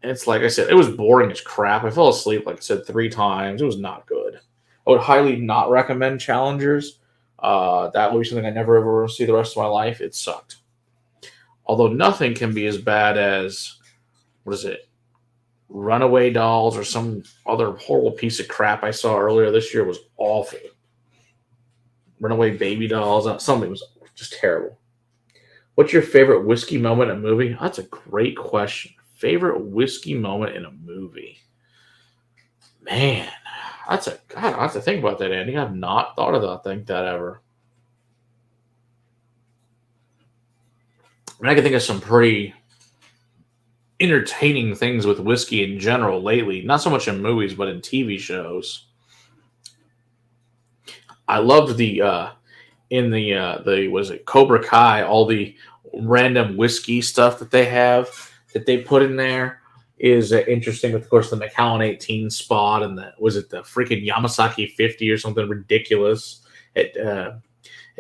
And it's like I said, it was boring as crap. I fell asleep, like I said, 3 times. It was not good. I would highly not recommend Challengers. That would be something I never ever see the rest of my life. It sucked. Although nothing can be as bad as, what is it? Runaway Dolls or some other horrible piece of crap I saw earlier this year was awful. Runaway Baby Dolls. Something was just terrible. What's your favorite whiskey moment in a movie? That's a great question. Favorite whiskey moment in a movie? Man, I have to think about that, Andy. I've not thought of that ever. I mean, I can think of some pretty entertaining things with whiskey in general lately. Not so much in movies, but in TV shows. I loved the was it Cobra Kai, all the random whiskey stuff that they have that they put in there is interesting. Of course, the Macallan 18 spot and the was it the freaking Yamasaki 50 or something ridiculous at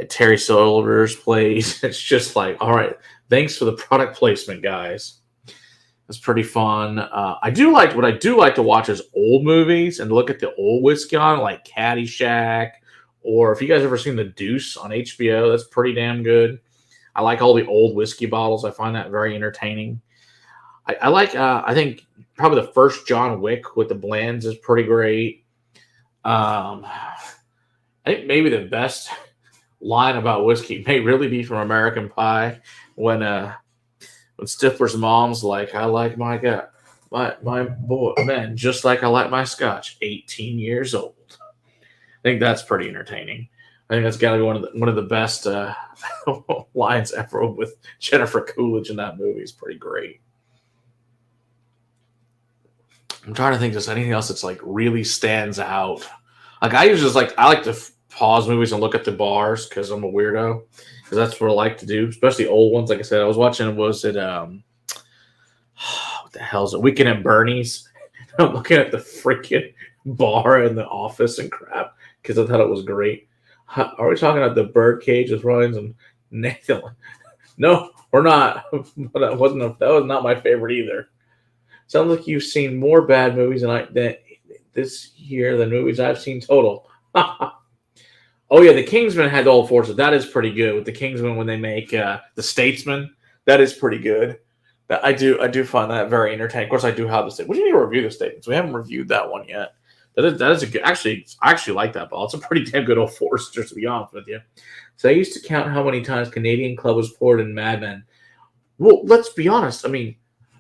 Terry Silver's place. It's just like, all right, thanks for the product placement, guys. It's pretty fun. I do like what I do like to watch is old movies and look at the old whiskey on like Caddyshack, or if you guys ever seen The Deuce on HBO, that's pretty damn good. I like all the old whiskey bottles. I find that very entertaining. I like. I think probably the first John Wick with the blends is pretty great. I think maybe the best line about whiskey may really be from American Pie when Stifler's mom's like, "I like my boy men just like I like my scotch." 18 years old. I think that's pretty entertaining. I think that's got to be one of the best lines ever with Jennifer Coolidge in that movie. Is pretty great. I'm trying to think just anything else that's like really stands out. Like I usually just like I like to pause movies and look at the bars because I'm a weirdo. Because that's what I like to do, especially old ones. Like I said, I was watching. Was it what the hell is it? Weekend at Bernie's. I'm looking at the freaking bar in the office and crap because I thought it was great. Are we talking about the Birdcage with Rollins and Nathan? No, we're not. But that was not my favorite either. Sounds like you've seen more bad movies than this year than movies I've seen total. Oh yeah, the Kingsman had the old forces. That is pretty good with the Kingsman when they make the Statesman. That is pretty good. I do find that very entertaining. Of course, I do have the state. We didn't even review the Statements. We haven't reviewed that one yet. That is a good. Actually, I actually like that ball. It's a pretty damn good old Forester, to be honest with you. So I used to count how many times Canadian Club was poured in Mad Men. Well, let's be honest. I mean,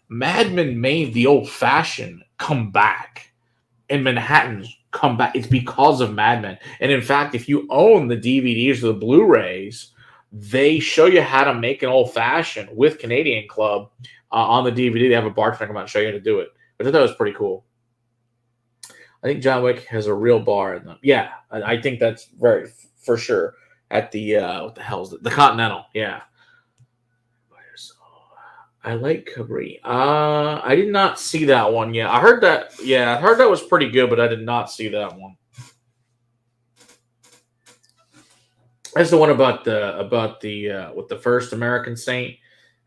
Mad Men made the old fashioned come back, and Manhattan's come back. It's because of Mad Men. And in fact, if you own the DVDs or the Blu-rays, they show you how to make an old fashioned with Canadian Club on the DVD. They have a bartender come out and show you how to do it. But I thought that was pretty cool. I think John Wick has a real bar in them. Yeah, I think that's very for sure at the what the hell is it? The Continental. Yeah. I like Cabri. I did not see that one yet. I heard that. Yeah, I heard that was pretty good, but I did not see that one. That's the one about the with the first American Saint,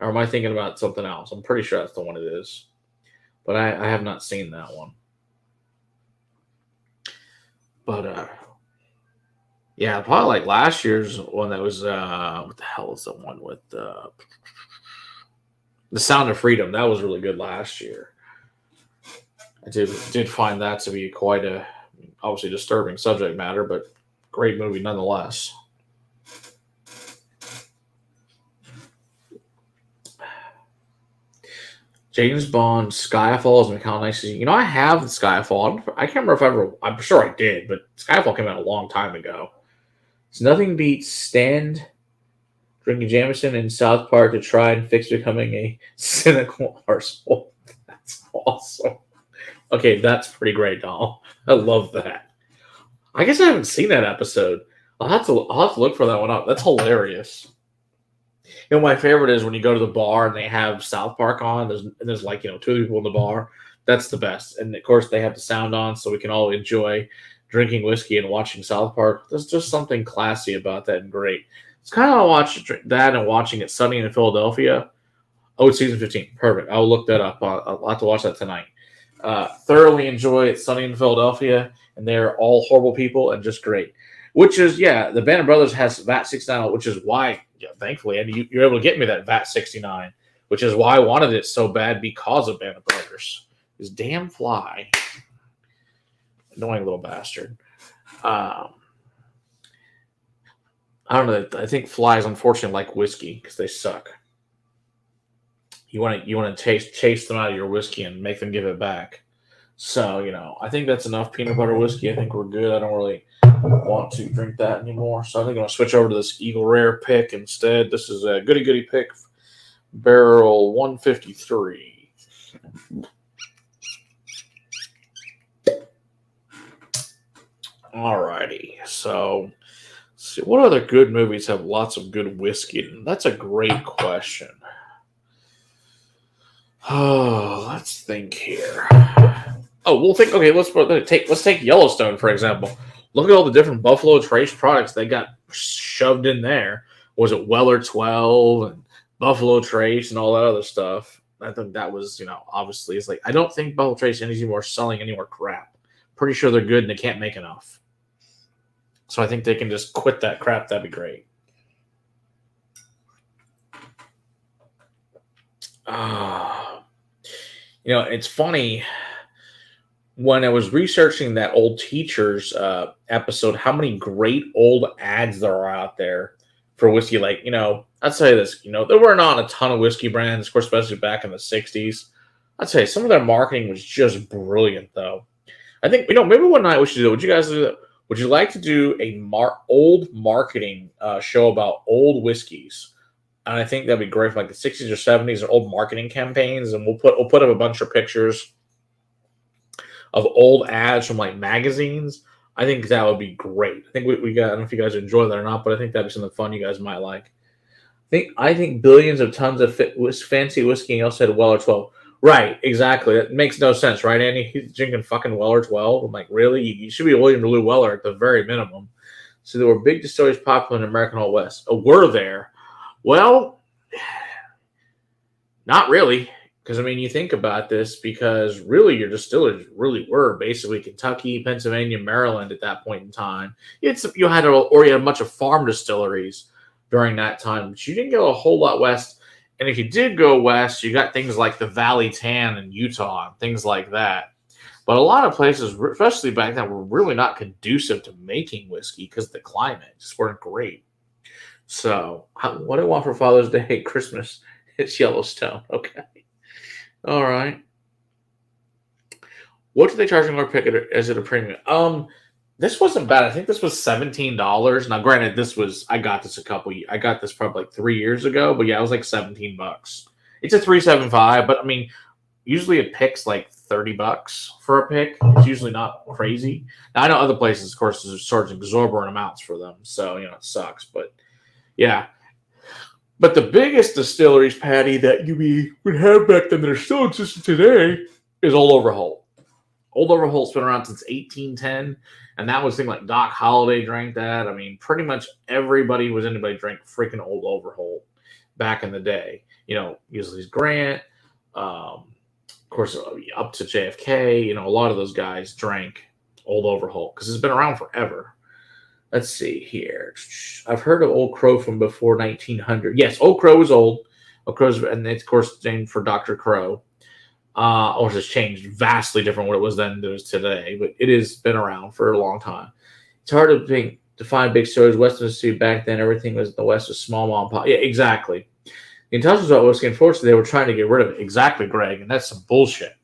or am I thinking about something else? I'm pretty sure that's the one it is, but I have not seen that one. But yeah, probably like last year's one that was what the hell is the one with the Sound of Freedom? That was really good last year. I did find that to be quite a obviously disturbing subject matter, but great movie nonetheless. James Bond, Skyfall is Macallan Nice. You know, I have Skyfall. I can't remember if I ever. I'm sure I did, but Skyfall came out a long time ago. So nothing beats Stand drinking Jameson in South Park to try and fix becoming a cynical arsehole. That's awesome. Okay, that's pretty great, doll. I love that. I guess I haven't seen that episode. I'll have to look for that one up. That's hilarious. You know, my favorite is when you go to the bar and they have South Park on. There's like, two people in the bar. That's the best. And of course, they have the sound on so we can all enjoy drinking whiskey and watching South Park. There's just something classy about that and great. It's kind of watch that and watching it Sunny in Philadelphia. Oh, it's season 15. Perfect. I'll look that up. I'll have to watch that tonight. Thoroughly enjoy it Sunny in Philadelphia, and they're all horrible people and just great. Which is, the Band of Brothers has VAT 69, which is why, thankfully, Andy, you're able to get me that VAT 69, which is why I wanted it so bad because of Band of Brothers. This damn fly. Annoying little bastard. I don't know. I think flies, unfortunately, like whiskey because they suck. You want to chase them out of your whiskey and make them give it back. So, I think that's enough peanut butter whiskey. I think we're good. I don't really want to drink that anymore. So I think I'm going to switch over to this Eagle Rare pick instead. This is a goody pick, barrel 153. Alrighty. So See, what other good movies have lots of good whiskey? That's a great question. Oh, let's think here. Oh, we'll think. Okay, let's take Yellowstone for example. Look at all the different Buffalo Trace products they got shoved in there. Was it Weller 12 and Buffalo Trace and all that other stuff? I think that was, obviously it's like I don't think Buffalo Trace anymore selling any more crap. Pretty sure they're good and they can't make enough. So I think they can just quit that crap. That'd be great. It's funny when I was researching that old teachers episode, how many great old ads there are out there for whiskey. Like, I'd say this, there were not a ton of whiskey brands, of course, especially back in the 60s. I'd say some of their marketing was just brilliant, though. I think, maybe one night we should do it. Would you guys do that? Would you like to do a old marketing show about old whiskeys? And I think that'd be great for like the 60s or 70s or old marketing campaigns. And we'll put up a bunch of pictures of old ads from like magazines. I think that would be great. I think we got, I don't know if you guys enjoy that or not, but I think that'd be something fun you guys might like. I think billions of tons of fancy whiskey and you also said Weller 12. Right, exactly. That makes no sense, right, Andy? He's drinking fucking Weller 12. I'm like, really? You should be William Lou Weller at the very minimum. So there were big distilleries popular in American Old West. Oh, were there? Well, not really. Because, you think about this, because really your distillers really were basically Kentucky, Pennsylvania, Maryland at that point in time. You had a bunch of farm distilleries during that time, but you didn't go a whole lot west. And if you did go west, you got things like the Valley Tan in Utah and things like that. But a lot of places, especially back then, were really not conducive to making whiskey because the climate just weren't great. So, what do I want for Father's Day, Christmas? It's Yellowstone. Okay. All right. What did they charge me more pick it? Is it a premium? This wasn't bad. I think this was $17. Now, granted, I got this probably like 3 years ago, but yeah, it was like $17. It's a 375, but usually a pick's like $30 for a pick. It's usually not crazy. Now I know other places, of course, charge exorbitant amounts for them, so it sucks. But yeah. But the biggest distilleries, Patty, that you would have back then that are still existing today is Old Overholt. Old Overholt's been around since 1810, and that was thing like Doc Holliday drank that. Pretty much anybody drank freaking Old Overholt back in the day. Usually Grant, of course, up to JFK. A lot of those guys drank Old Overholt because it's been around forever. Let's see here. I've heard of Old Crow from before 1900. Yes, Old Crow is old. Old Crow's, and it's, of course, named for Dr. Crow. Or has changed vastly different what it was then than it is today, but it has been around for a long time. It's hard to find big stores. West Mississippi back then, everything was in the West was small mom and pop. Yeah, exactly. The intelligence about whiskey, unfortunately, they were trying to get rid of it. Exactly, Greg, and that's some bullshit.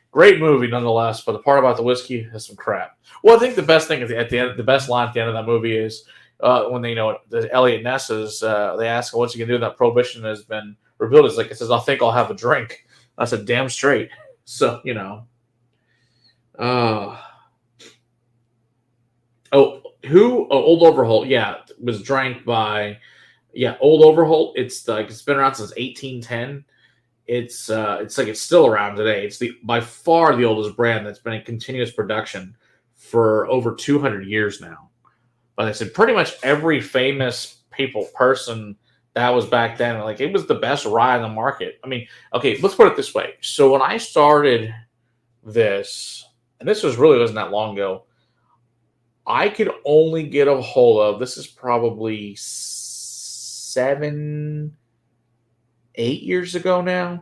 Great movie, nonetheless, but the part about the whiskey is some crap. Well, I think the best thing at the end, the best line at the end of that movie is when they the Elliot Ness's. They ask him what's he gonna do that prohibition has been repealed. It's like it says, "I think I'll have a drink." I said, "Damn straight." So Old Overholt? Yeah, was drank by Old Overholt. It's been around since 1810. It's like it's still around today. It's by far the oldest brand that's been in continuous production for over 200 years now. But I said pretty much every famous person that was back then, it was the best rye in the market. Okay, let's put it this way. So when I started this, and this wasn't that long ago, I could only get a hold of, this is probably 8 years ago now.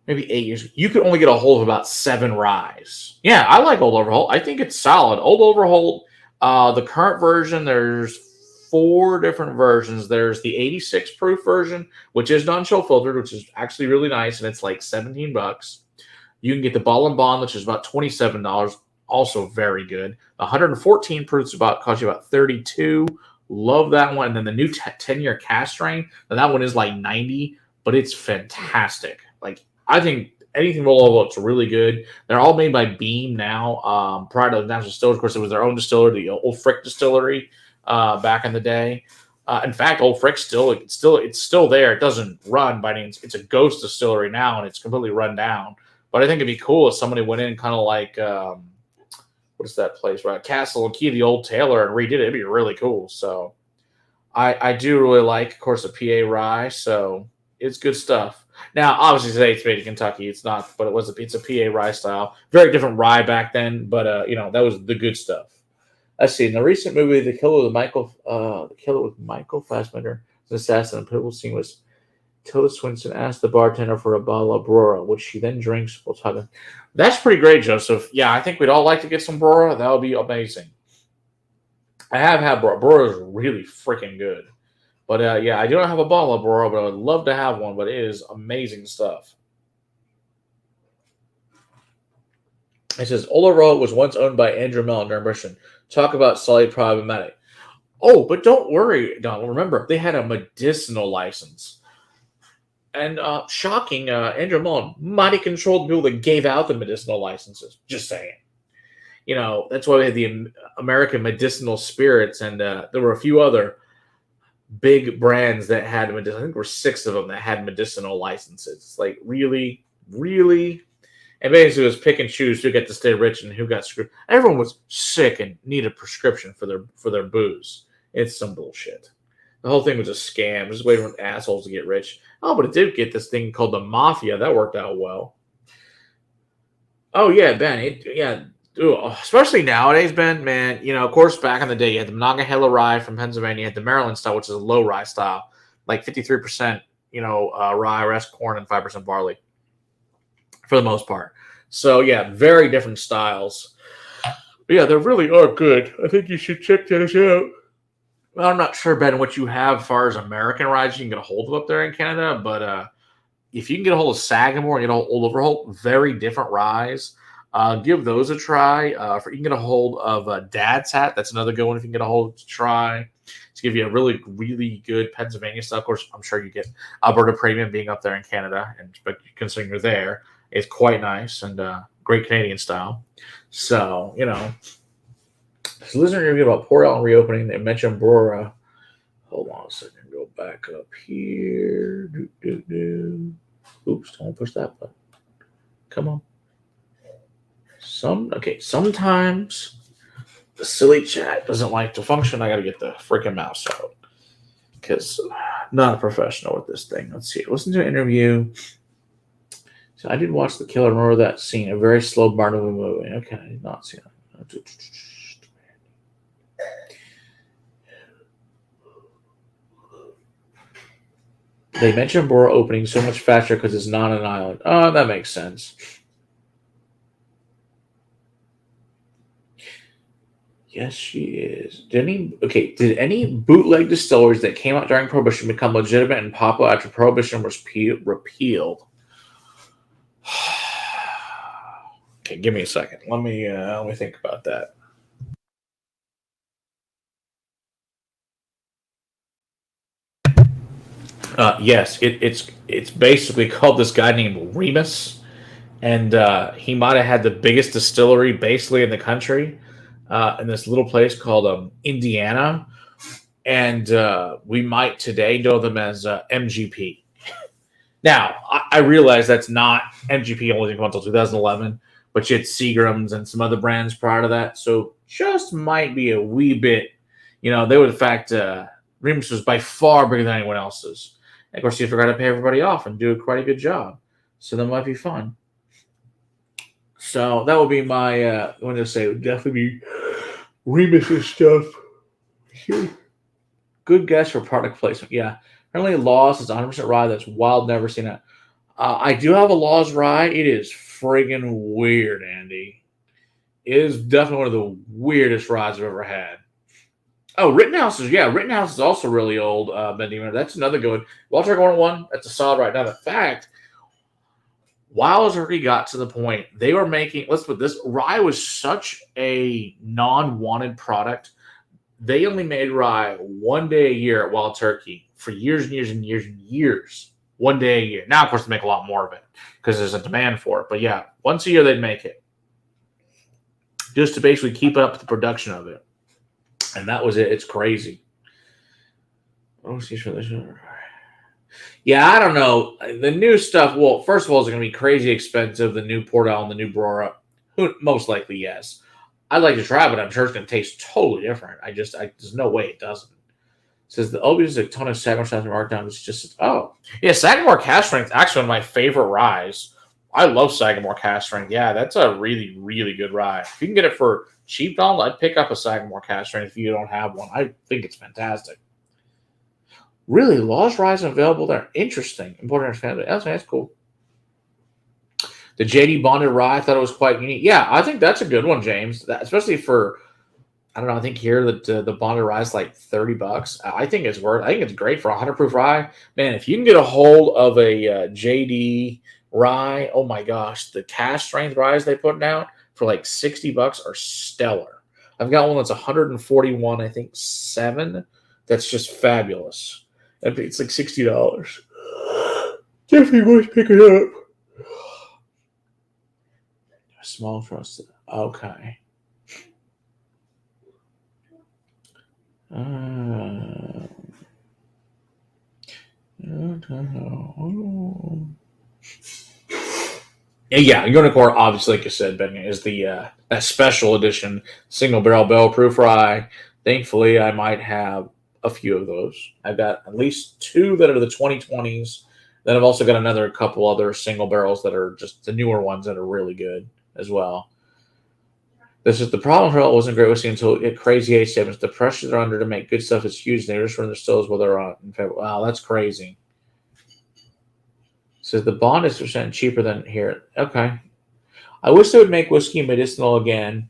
Maybe 8 years. You could only get a hold of about 7 ryes. Yeah, I like Old Overholt. I think it's solid. Old Overholt, the current version, there's 4 different versions. There's the 86 proof version, which is non-chill filtered, which is actually really nice, and it's like $17. You can get the Ball and Bond, which is about $27, also very good. The 114 proof cost you about $32. Love that one. And then the new 10-year cask strength, and that one is like $90, but it's fantastic. I think anything Old Overholt's really good. They're all made by Beam now. Prior to the National Distillery, of course, it was their own distillery, the Old Frick Distillery. back in the day. In fact, Old Frick's still there. It doesn't run by any means. It's a ghost distillery now, and it's completely run down. But I think it'd be cool if somebody went in kind of like what is that place, right? Castle and Key, the old Taylor, and redid it. It'd be really cool. So I do really like, of course, the PA rye. So it's good stuff. Now, obviously, today it's made in Kentucky. It's not, but it's a PA rye style. Very different rye back then, but that was the good stuff. Let's see. In the recent movie, The Killer with Michael Fassbender, the assassin, and pivotal scene was Tilda Swinton asked the bartender for a bottle of Brora, which she then drinks while talking. That's pretty great, Joseph. Yeah, I think we'd all like to get some Brora. That would be amazing. I have had Brora. Brora is really freaking good. But I do not have a bottle of Brora, but I would love to have one. But it is amazing stuff. It says Olaroa was once owned by Andrew Mellon during Britain. Talk about slightly problematic. Oh, but don't worry, Donald. Remember, they had a medicinal license. And shocking, Andrew Mellon mighty controlled the people that gave out the medicinal licenses. Just saying. That's why we had the American Medicinal Spirits, and there were a few other big brands that had I think there were 6 of them that had medicinal licenses. It's like, really, really? And basically it was pick and choose who got to stay rich and who got screwed. Everyone was sick and needed a prescription for their booze. It's some bullshit. The whole thing was a scam. Just waiting for assholes to get rich. Oh, but it did get this thing called the Mafia. That worked out well. Oh, yeah, Ben. Especially nowadays, Ben, man. Of course, back in the day, you had the Monongahela rye from Pennsylvania. You had the Maryland style, which is a low rye style. Like 53%, rye, rest corn, and 5% barley. For the most part. So, yeah, very different styles. But yeah, they really are good. I think you should check those out. Well, I'm not sure, Ben, what you have as far as American ryes you can get a hold of up there in Canada, but if you can get a hold of Sagamore and get a hold of Old Overholt, very different ryes. Give those a try. You can get a hold of Dad's Hat. That's another good one if you can get a hold of to try. To give you a really, really good Pennsylvania stuff. Of course, I'm sure you get Alberta Premium being up there in Canada, but considering you're there, it's quite nice and great Canadian style. So, this listener interview about Port Allen reopening. They mentioned Brora. Hold on a second. Go back up here. Oops, don't push that button. Come on. Sometimes the silly chat doesn't like to function. I got to get the freaking mouse out because I'm not a professional with this thing. Let's see. Listen to an interview. So I did watch The Killer. Remember that scene? A very slow burn of a movie. Okay, I did not see that. They mentioned Brora opening so much faster because it's not an island. Oh, that makes sense. Yes, she is. Did any bootleg distilleries that came out during Prohibition become legitimate and popular after Prohibition was repealed? Okay, give me a second. Let me think about that. Yes, it's basically called this guy named Remus, and he might have had the biggest distillery basically in the country, in this little place called Indiana, and we might today know them as MGP. Now, I realize that's not MGP only didn't come until 2011, but you had Seagram's and some other brands prior to that, so just might be a wee bit, they would, in fact, Remus was by far bigger than anyone else's. And of course, you forgot to pay everybody off and do quite a good job, so that might be fun. So that would be my, I want to say, would definitely be Remus's stuff. Good guess for product placement. Yeah. Apparently Laws is 100% rye. That's wild. Never seen that. I do have a Laws rye. It is friggin' weird, Andy. It is definitely one of the weirdest ryes I've ever had. Oh, Rittenhouse is also really old, Benjamin. That's another good one. Walter 101, that's a solid right now. In fact, Wild Turkey got to the point they were making, let's put this, rye was such a non-wanted product. They only made rye one day a year at Wild Turkey for years and years and years and years. One day a year. Now, of course, they make a lot more of it because there's a demand for it. But yeah, once a year they'd make it just to basically keep up the production of it. And that was it. It's crazy. Oh, she's for this. Yeah, I don't know. The new stuff, well, first of all, is going to be crazy expensive. The new Port Ale and the new Brora. Most likely, yes. I'd like to try, but I'm sure it's going to taste totally different. There's no way it doesn't. It says the Obi is a ton of Sagamore South Markdown. It's just, oh. Yeah, Sagamore Cask Strength, actually one of my favorite ryes. I love Sagamore Cask Strength. Yeah, that's a really, really good rye. If you can get it for cheap, Donald, I'd pick up a Sagamore Cask Strength if you don't have one. I think it's fantastic. Really, Lost Rise available there. Interesting. Important family. That's cool. The JD Bonded Rye, I thought it was quite unique. Yeah, I think that's a good one, James. Especially for, I don't know, I think here that the Bonded Rye is like $30. I think it's worth. I think it's great for a 100 proof rye. Man, if you can get a hold of a JD rye, oh my gosh, the cask strength ryes they put out for like $60 are stellar. I've got one that's 141, I think 7. That's just fabulous. It's like $60. Definitely going to pick it up. Small trusted. Okay. Yeah, Unicorn, obviously, like you said, Ben, is the that special edition single barrel barrel proof rye. Thankfully, I might have a few of those. I've got at least 2 that are the 2020s. Then I've also got another couple other single barrels that are just the newer ones that are really good as well. This is the problem. It wasn't great whiskey until it crazy age statements. The pressure they're under to make good stuff is huge. They just run their stills while they're on. Wow, that's crazy. Says the bond is % cheaper than here. Okay. I wish they would make whiskey medicinal again.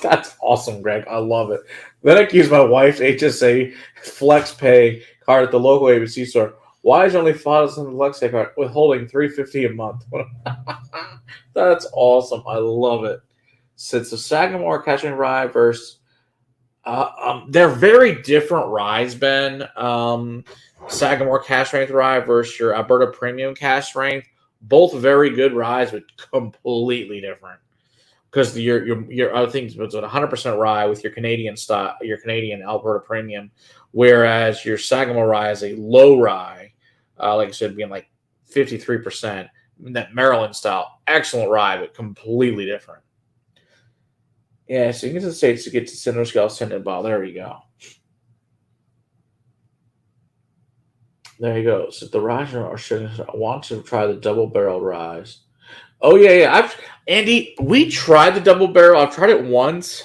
That's awesome, Greg. I love it. Then I use my wife's HSA Flex Pay card at the local ABC store. Why is only $5 on the Flex Pay card withholding $3.50 a month? That's awesome. I love it. Since the Sagamore Catching Rye versus they're very different ryes, Ben. Sagamore Cask Strength Rye versus your Alberta Premium Cask Strength. Both very good ryes, but completely different. Because your other things was 100% rye with your Canadian style, your Canadian Alberta Premium, whereas your Sagamore rye is a low rye, like I said, being like 53%. That Maryland style, excellent rye, but completely different. Yeah, so you get to the States to get to Cinder Scale, Cinder Ball. There we go. There you go. So the rye I want to try the double barrel rye. Oh yeah. Andy, we tried the double barrel. I've tried it once.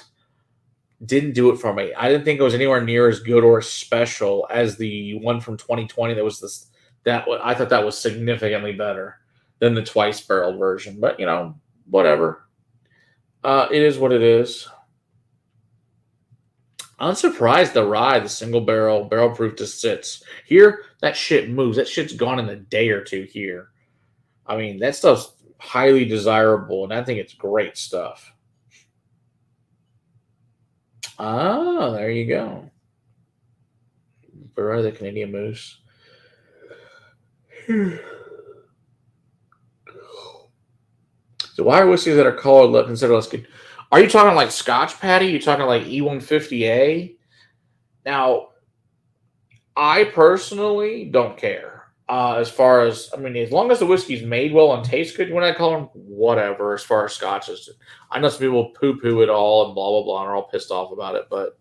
Didn't do it for me. I didn't think it was anywhere near as good or as special as the one from 2020. That was this. That I thought that was significantly better than the twice barreled version. But whatever. It is what it is. I'm surprised the rye, the single barrel proof, just sits here. That shit moves. That shit's gone in a day or two here. I mean, that stuff's highly desirable, and I think it's great stuff. Ah, there you go. Where are the Canadian Moose? So why are whiskeys that are colored considered less good? Are you talking like Scotch Patty? Are you talking like E150A? Now, I personally don't care. As far as, as long as the whiskey's made well and tastes good, when I call them, whatever, as far as scotches. I know some people poo-poo it all and blah, blah, blah, and are all pissed off about it, but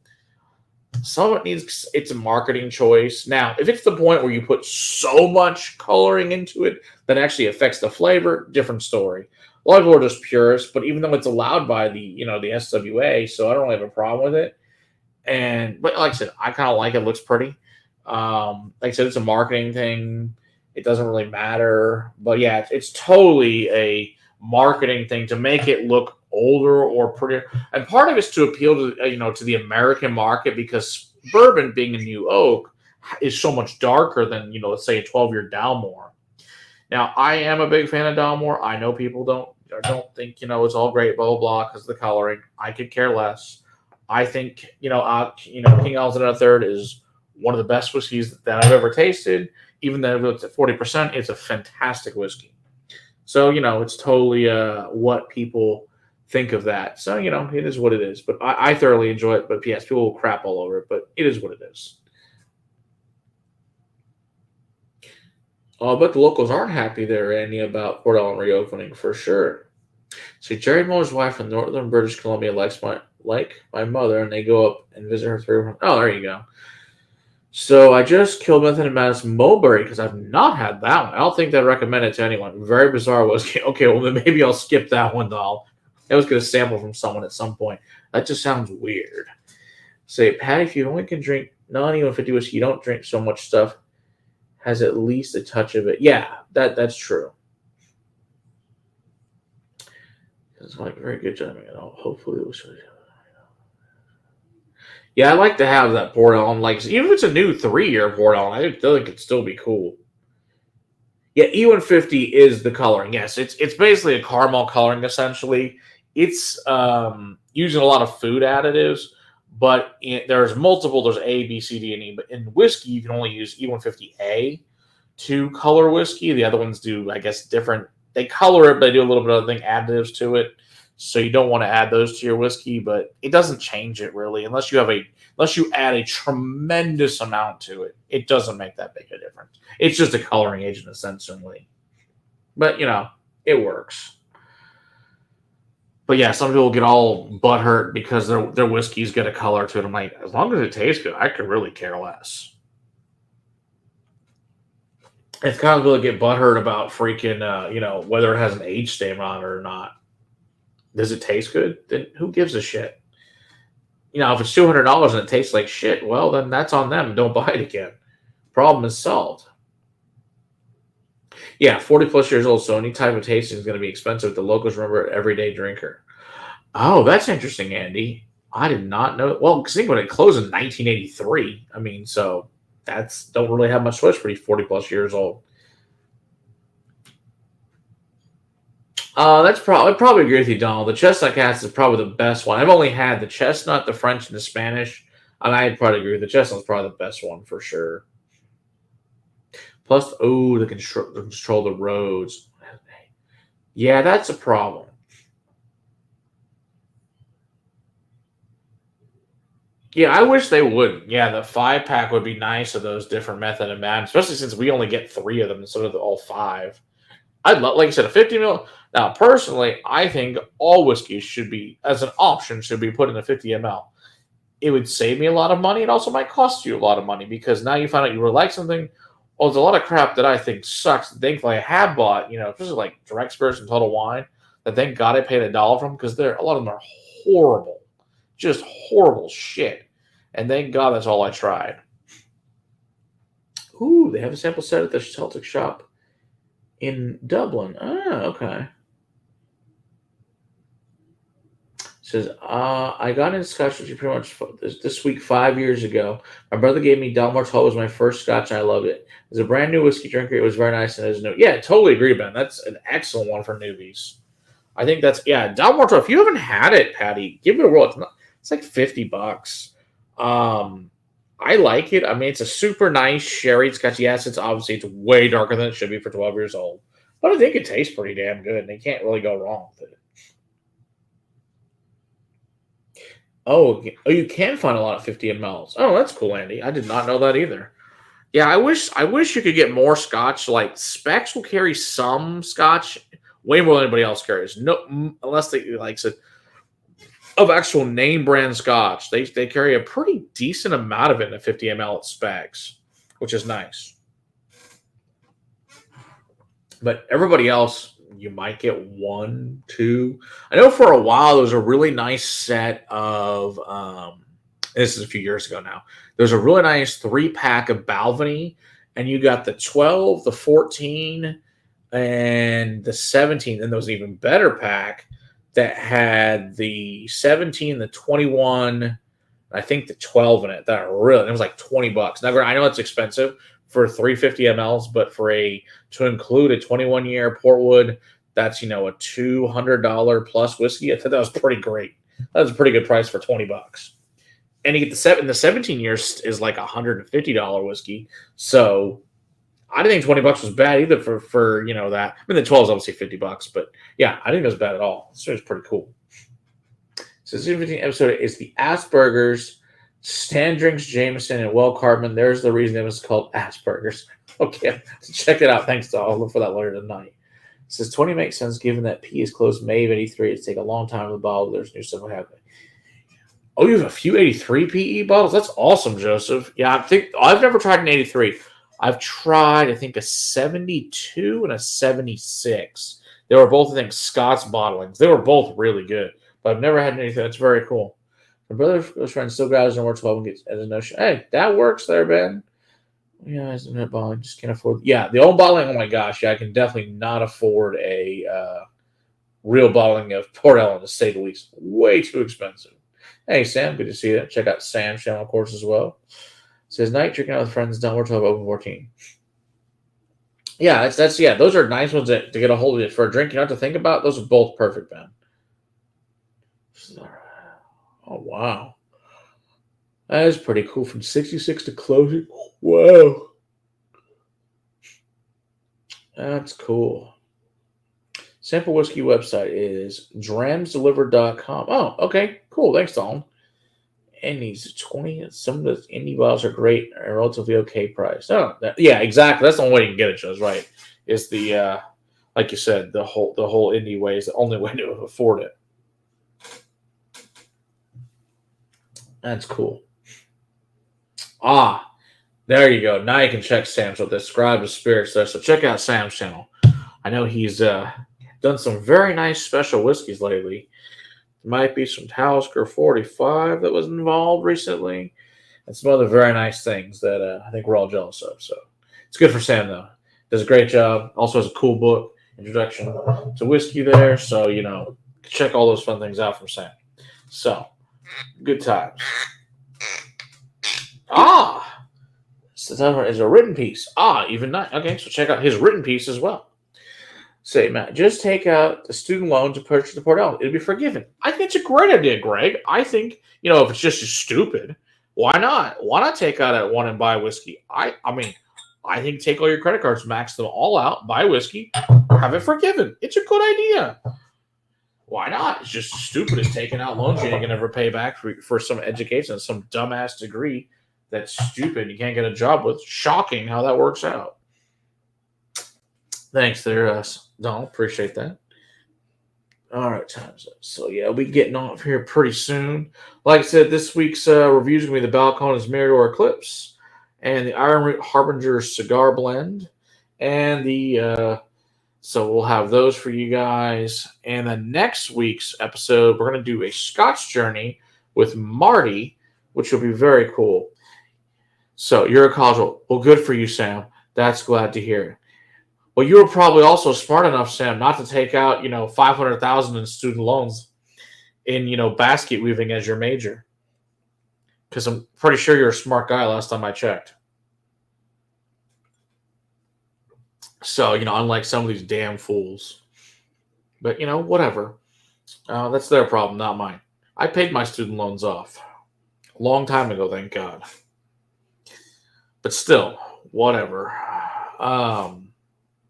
some of it it's a marketing choice. Now, if it's the point where you put so much coloring into it that actually affects the flavor, different story. A lot of people are just purists, but even though it's allowed by the SWA, so I don't really have a problem with it. But like I said, I kind of like it. It looks pretty. Like I said, it's a marketing thing. It doesn't really matter. But yeah, it's totally a marketing thing to make it look older or prettier. And part of it is to appeal to to the American market, because bourbon, being a new oak, is so much darker than let's say a 12-year Dalmore. Now, I am a big fan of Dalmore. I know people don't think it's all great, blah blah blah, because of the coloring. I could care less. I think King Alexander III is one of the best whiskeys that I've ever tasted. Even though it's at 40%, it's a fantastic whiskey. So it's totally what people think of that. So, it is what it is. But I thoroughly enjoy it. But yes, people will crap all over it, but it is what it is. But the locals aren't happy there, Andy, about Port Ellen reopening for sure. See, Jerry Miller's wife from northern British Columbia like my mother, and they go up and visit her through. Oh, there you go. So I just killed Method and Madison Mulberry because I've not had that one. I don't think I'd recommend it to anyone. Very bizarre whiskey. Okay, well then maybe I'll skip that one though. I was going to sample from someone at some point. That just sounds weird. Say, Patty, if you only can drink non-E150 whiskey, you don't drink so much stuff. Has at least a touch of it. Yeah, that's true. It's like very good job. Hopefully it was. Yeah, I like to have that Port Ellen. Like, even if it's a new 3-year Port Ellen, I think it'd still be cool. Yeah, E150 is the coloring. Yes, it's basically a caramel coloring essentially. It's using a lot of food additives, but there's multiple. There's A, B, C, D, and E. But in whiskey, you can only use E150A to color whiskey. The other ones do, I guess, different. They color it, but they do a little bit of additives to it. So you don't want to add those to your whiskey, but it doesn't change it really unless you add a tremendous amount to it. It doesn't make that big a difference. It's just a coloring agent essentially. But it works. But yeah, some people get all butthurt because their whiskeys get a color to it. I'm like, as long as it tastes good, I could really care less. It's kind of going to get butthurt about freaking whether it has an age stamp on it or not. Does it taste good? Then who gives a shit? If it's $200 and it tastes like shit, well, then that's on them. Don't buy it again. Problem is solved. Yeah, 40 plus years old, so any type of tasting is going to be expensive. The locals remember it, everyday drinker. Oh, that's interesting, Andy. I did not know. Well, because think when it closed in 1983. I mean, so don't really have much choice for you 40 plus years old. That's probably agree with you, Donald. The chestnut cast is probably the best one. I've only had the chestnut, the French, and the Spanish, and I'd probably agree. The chestnut's probably the best one for sure. Plus, the control the roads. Yeah, that's a problem. Yeah, I wish they would. Yeah, the 5-pack would be nice of those different Method and Madden, especially since we only get 3 of them instead of all 5. I'd love, like I said, a 50 ml. Now, personally, I think all whiskeys should be, as an option, should be put in a 50 ml. It would save me a lot of money. It also might cost you a lot of money because now you find out you really like something. Well, there's a lot of crap that I think sucks. Thankfully, I have bought, especially like Direct Spirits and Total Wine, that thank God I paid $1 from because a lot of them are horrible, just horrible shit. And thank God that's all I tried. Ooh, they have a sample set at the Celtic shop in Dublin. Oh, okay. Says, I got into Scotch whiskey pretty much this week 5 years ago. My brother gave me Dalmore 12 was my first Scotch, and I loved it. As a brand new whiskey drinker, it was very nice and it was new. Yeah, totally agree, Ben. That's an excellent one for newbies. I think Dalmore 12. If you haven't had it, Patty, give it a whirl. It's like $50. I like it. I mean, it's a super nice sherry Scotch. Yes, it's way darker than it should be for 12 years old, but I think it tastes pretty damn good, and you can't really go wrong with it. Oh, you can find a lot of 50 mLs. Oh, that's cool, Andy. I did not know that either. Yeah, I wish you could get more Scotch. Like Specs will carry some Scotch, way more than anybody else carries. No, unless they of actual name brand Scotch, they carry a pretty decent amount of it in a 50 ml at Specs, which is nice. But everybody else, you might get 1, 2. I know for a while there was a really nice set of. This is a few years ago now. There's a really nice 3-pack of Balvenie, and you got the 12, the 14, and the 17. And there was an even better pack that had the 17, the 21, I think the 12 in it. It was like $20. Now, I know it's expensive for 350 mLs, but to include a 21-year Portwood, that's a $200 plus whiskey. I thought that was pretty great. That was a pretty good price for $20. And you get the 17 years is like $150 whiskey. So I didn't think $20 was bad either for that. I mean, the 12 is obviously $50, but yeah, I didn't think it was bad at all. So it was pretty cool. So season 15 episode is the Asperger's, Stan drinks Jameson and Will Cartman. There's the reason it was called Asperger's. Okay, check it out. Thanks to all. I'll look for that later tonight. It says 20 makes sense given that P is closed May of 83. It's take a long time to bottle. There's new stuff happening. Oh, you have a few 83 PE bottles? That's awesome, Joseph. Yeah, I think I've never tried an 83. I've tried, I think, a 72 and a 76. They were both, I think, Scott's bottlings. They were both really good, but I've never had anything. That's very cool. My brother's friend still grabs and works 12 and gets as a notion. Hey, that works there, Ben. Yeah, as a bottling, just can't afford. Yeah, the old bottling. Oh my gosh, yeah, I can definitely not afford a real bottling of Port Ellen, to say the least. Way too expensive. Hey, Sam, good to see you. Check out Sam's channel, of course, as well. It says night drinking out with friends. Done. We're talking about open 14. Yeah, that's yeah. Those are nice ones to get a hold of it for a drink. You don't have to think about. Those are both perfect, man. Oh wow, that is pretty cool. From 66 to closing. Whoa, that's cool. Sample whiskey website is dramsdelivered.com. Oh, okay, cool. Thanks, Don. And these 20. Some of the indie bottles are great at a relatively okay price. Oh, yeah, exactly. That's the only way you can get it, Joe's right. Is the like you said, the whole indie way is the only way to afford it. That's cool. Ah, there you go. Now you can check Sam's with the Scribe of Spirits there. So check out Sam's channel. I know he's done some very nice special whiskeys lately. There might be some Talisker 45 that was involved recently, and some other very nice things that I think we're all jealous of. So it's good for Sam, though. Does a great job. Also has a cool book, Introduction to Whiskey there. So, check all those fun things out from Sam. So, good times. So is a written piece. Even not. Okay, so check out his written piece as well. Say, Matt, just take out the student loan to purchase the Port Ellen. It'll be forgiven. I think it's a great idea, Greg. I think, if it's just stupid, why not? Why not take out that one and buy whiskey? I think take all your credit cards, max them all out, buy whiskey, have it forgiven. It's a good idea. Why not? It's just as stupid as taking out loans you ain't gonna ever pay back for some education, some dumbass degree that's stupid. You can't get a job with. Shocking how that works out. Thanks there, Donald. Appreciate that. All right, time's up. So, yeah, we'll be getting off here pretty soon. Like I said, this week's review is going to be the Balcones Mirador Eclipse and the Iron Root Harbinger Cigar Blend. And so we'll have those for you guys. And then next week's episode, we're going to do a Scotch journey with Marty, which will be very cool. So you're a college. Well, good for you, Sam. That's glad to hear. Well, you were probably also smart enough, Sam, not to take out, $500,000 in student loans in, basket weaving as your major. Because I'm pretty sure you're a smart guy last time I checked. So, unlike some of these damn fools. But, whatever. That's their problem, not mine. I paid my student loans off a long time ago, thank God. But still, whatever.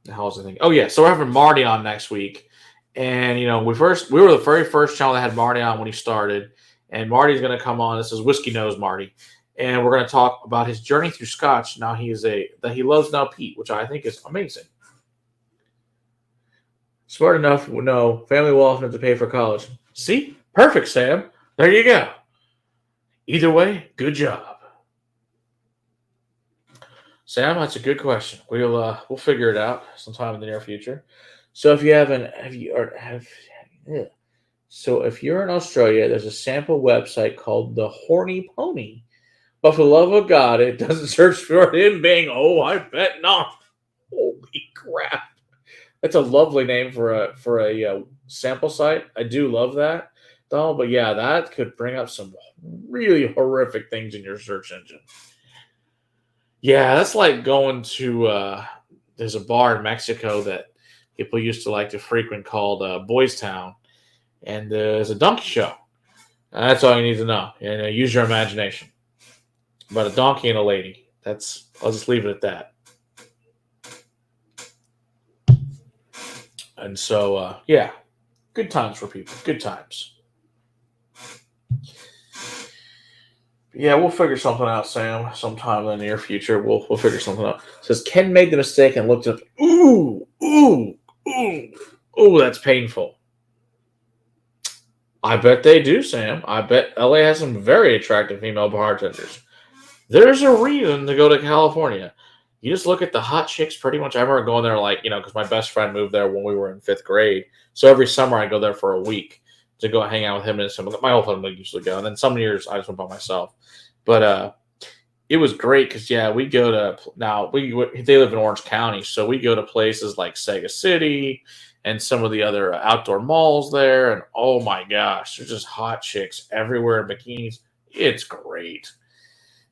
The hell was I thinking? Oh yeah, so we're having Marty on next week, and we were the very first channel that had Marty on when he started, and Marty's going to come on. This is Whiskey Knows Marty, and we're going to talk about his journey through Scotch. Now that he loves now Pete, which I think is amazing. Smart enough to know family will often have to pay for college. See, perfect, Sam. There you go. Either way, good job. Sam, that's a good question. We'll figure it out sometime in the near future. So if you're in Australia, there's a sample website called the Horny Pony. But for the love of God, it doesn't search for him being. Oh, I bet not. Holy crap! That's a lovely name for a sample site. I do love that, though. But yeah, that could bring up some really horrific things in your search engine. Yeah, that's like going to there's a bar in Mexico that people used to like to frequent called Boys Town, and there's a donkey show. That's all you need to know. And use your imagination. About a donkey and a lady. I'll just leave it at that. And so, yeah, good times for people. Good times. Yeah, we'll figure something out, Sam. Sometime in the near future, we'll figure something out. It says Ken made the mistake and looked up. Ooh, ooh, ooh, ooh. That's painful. I bet they do, Sam. I bet LA has some very attractive female bartenders. There's a reason to go to California. You just look at the hot chicks pretty much. I remember going there because my best friend moved there when we were in fifth grade. So every summer I go there for a week to go hang out with him and my whole family usually go. And then some years I just went by myself. But it was great because we go to now they live in Orange County, so we go to places like Sega City and some of the other outdoor malls there. And oh my gosh, there's just hot chicks everywhere in bikinis. It's great.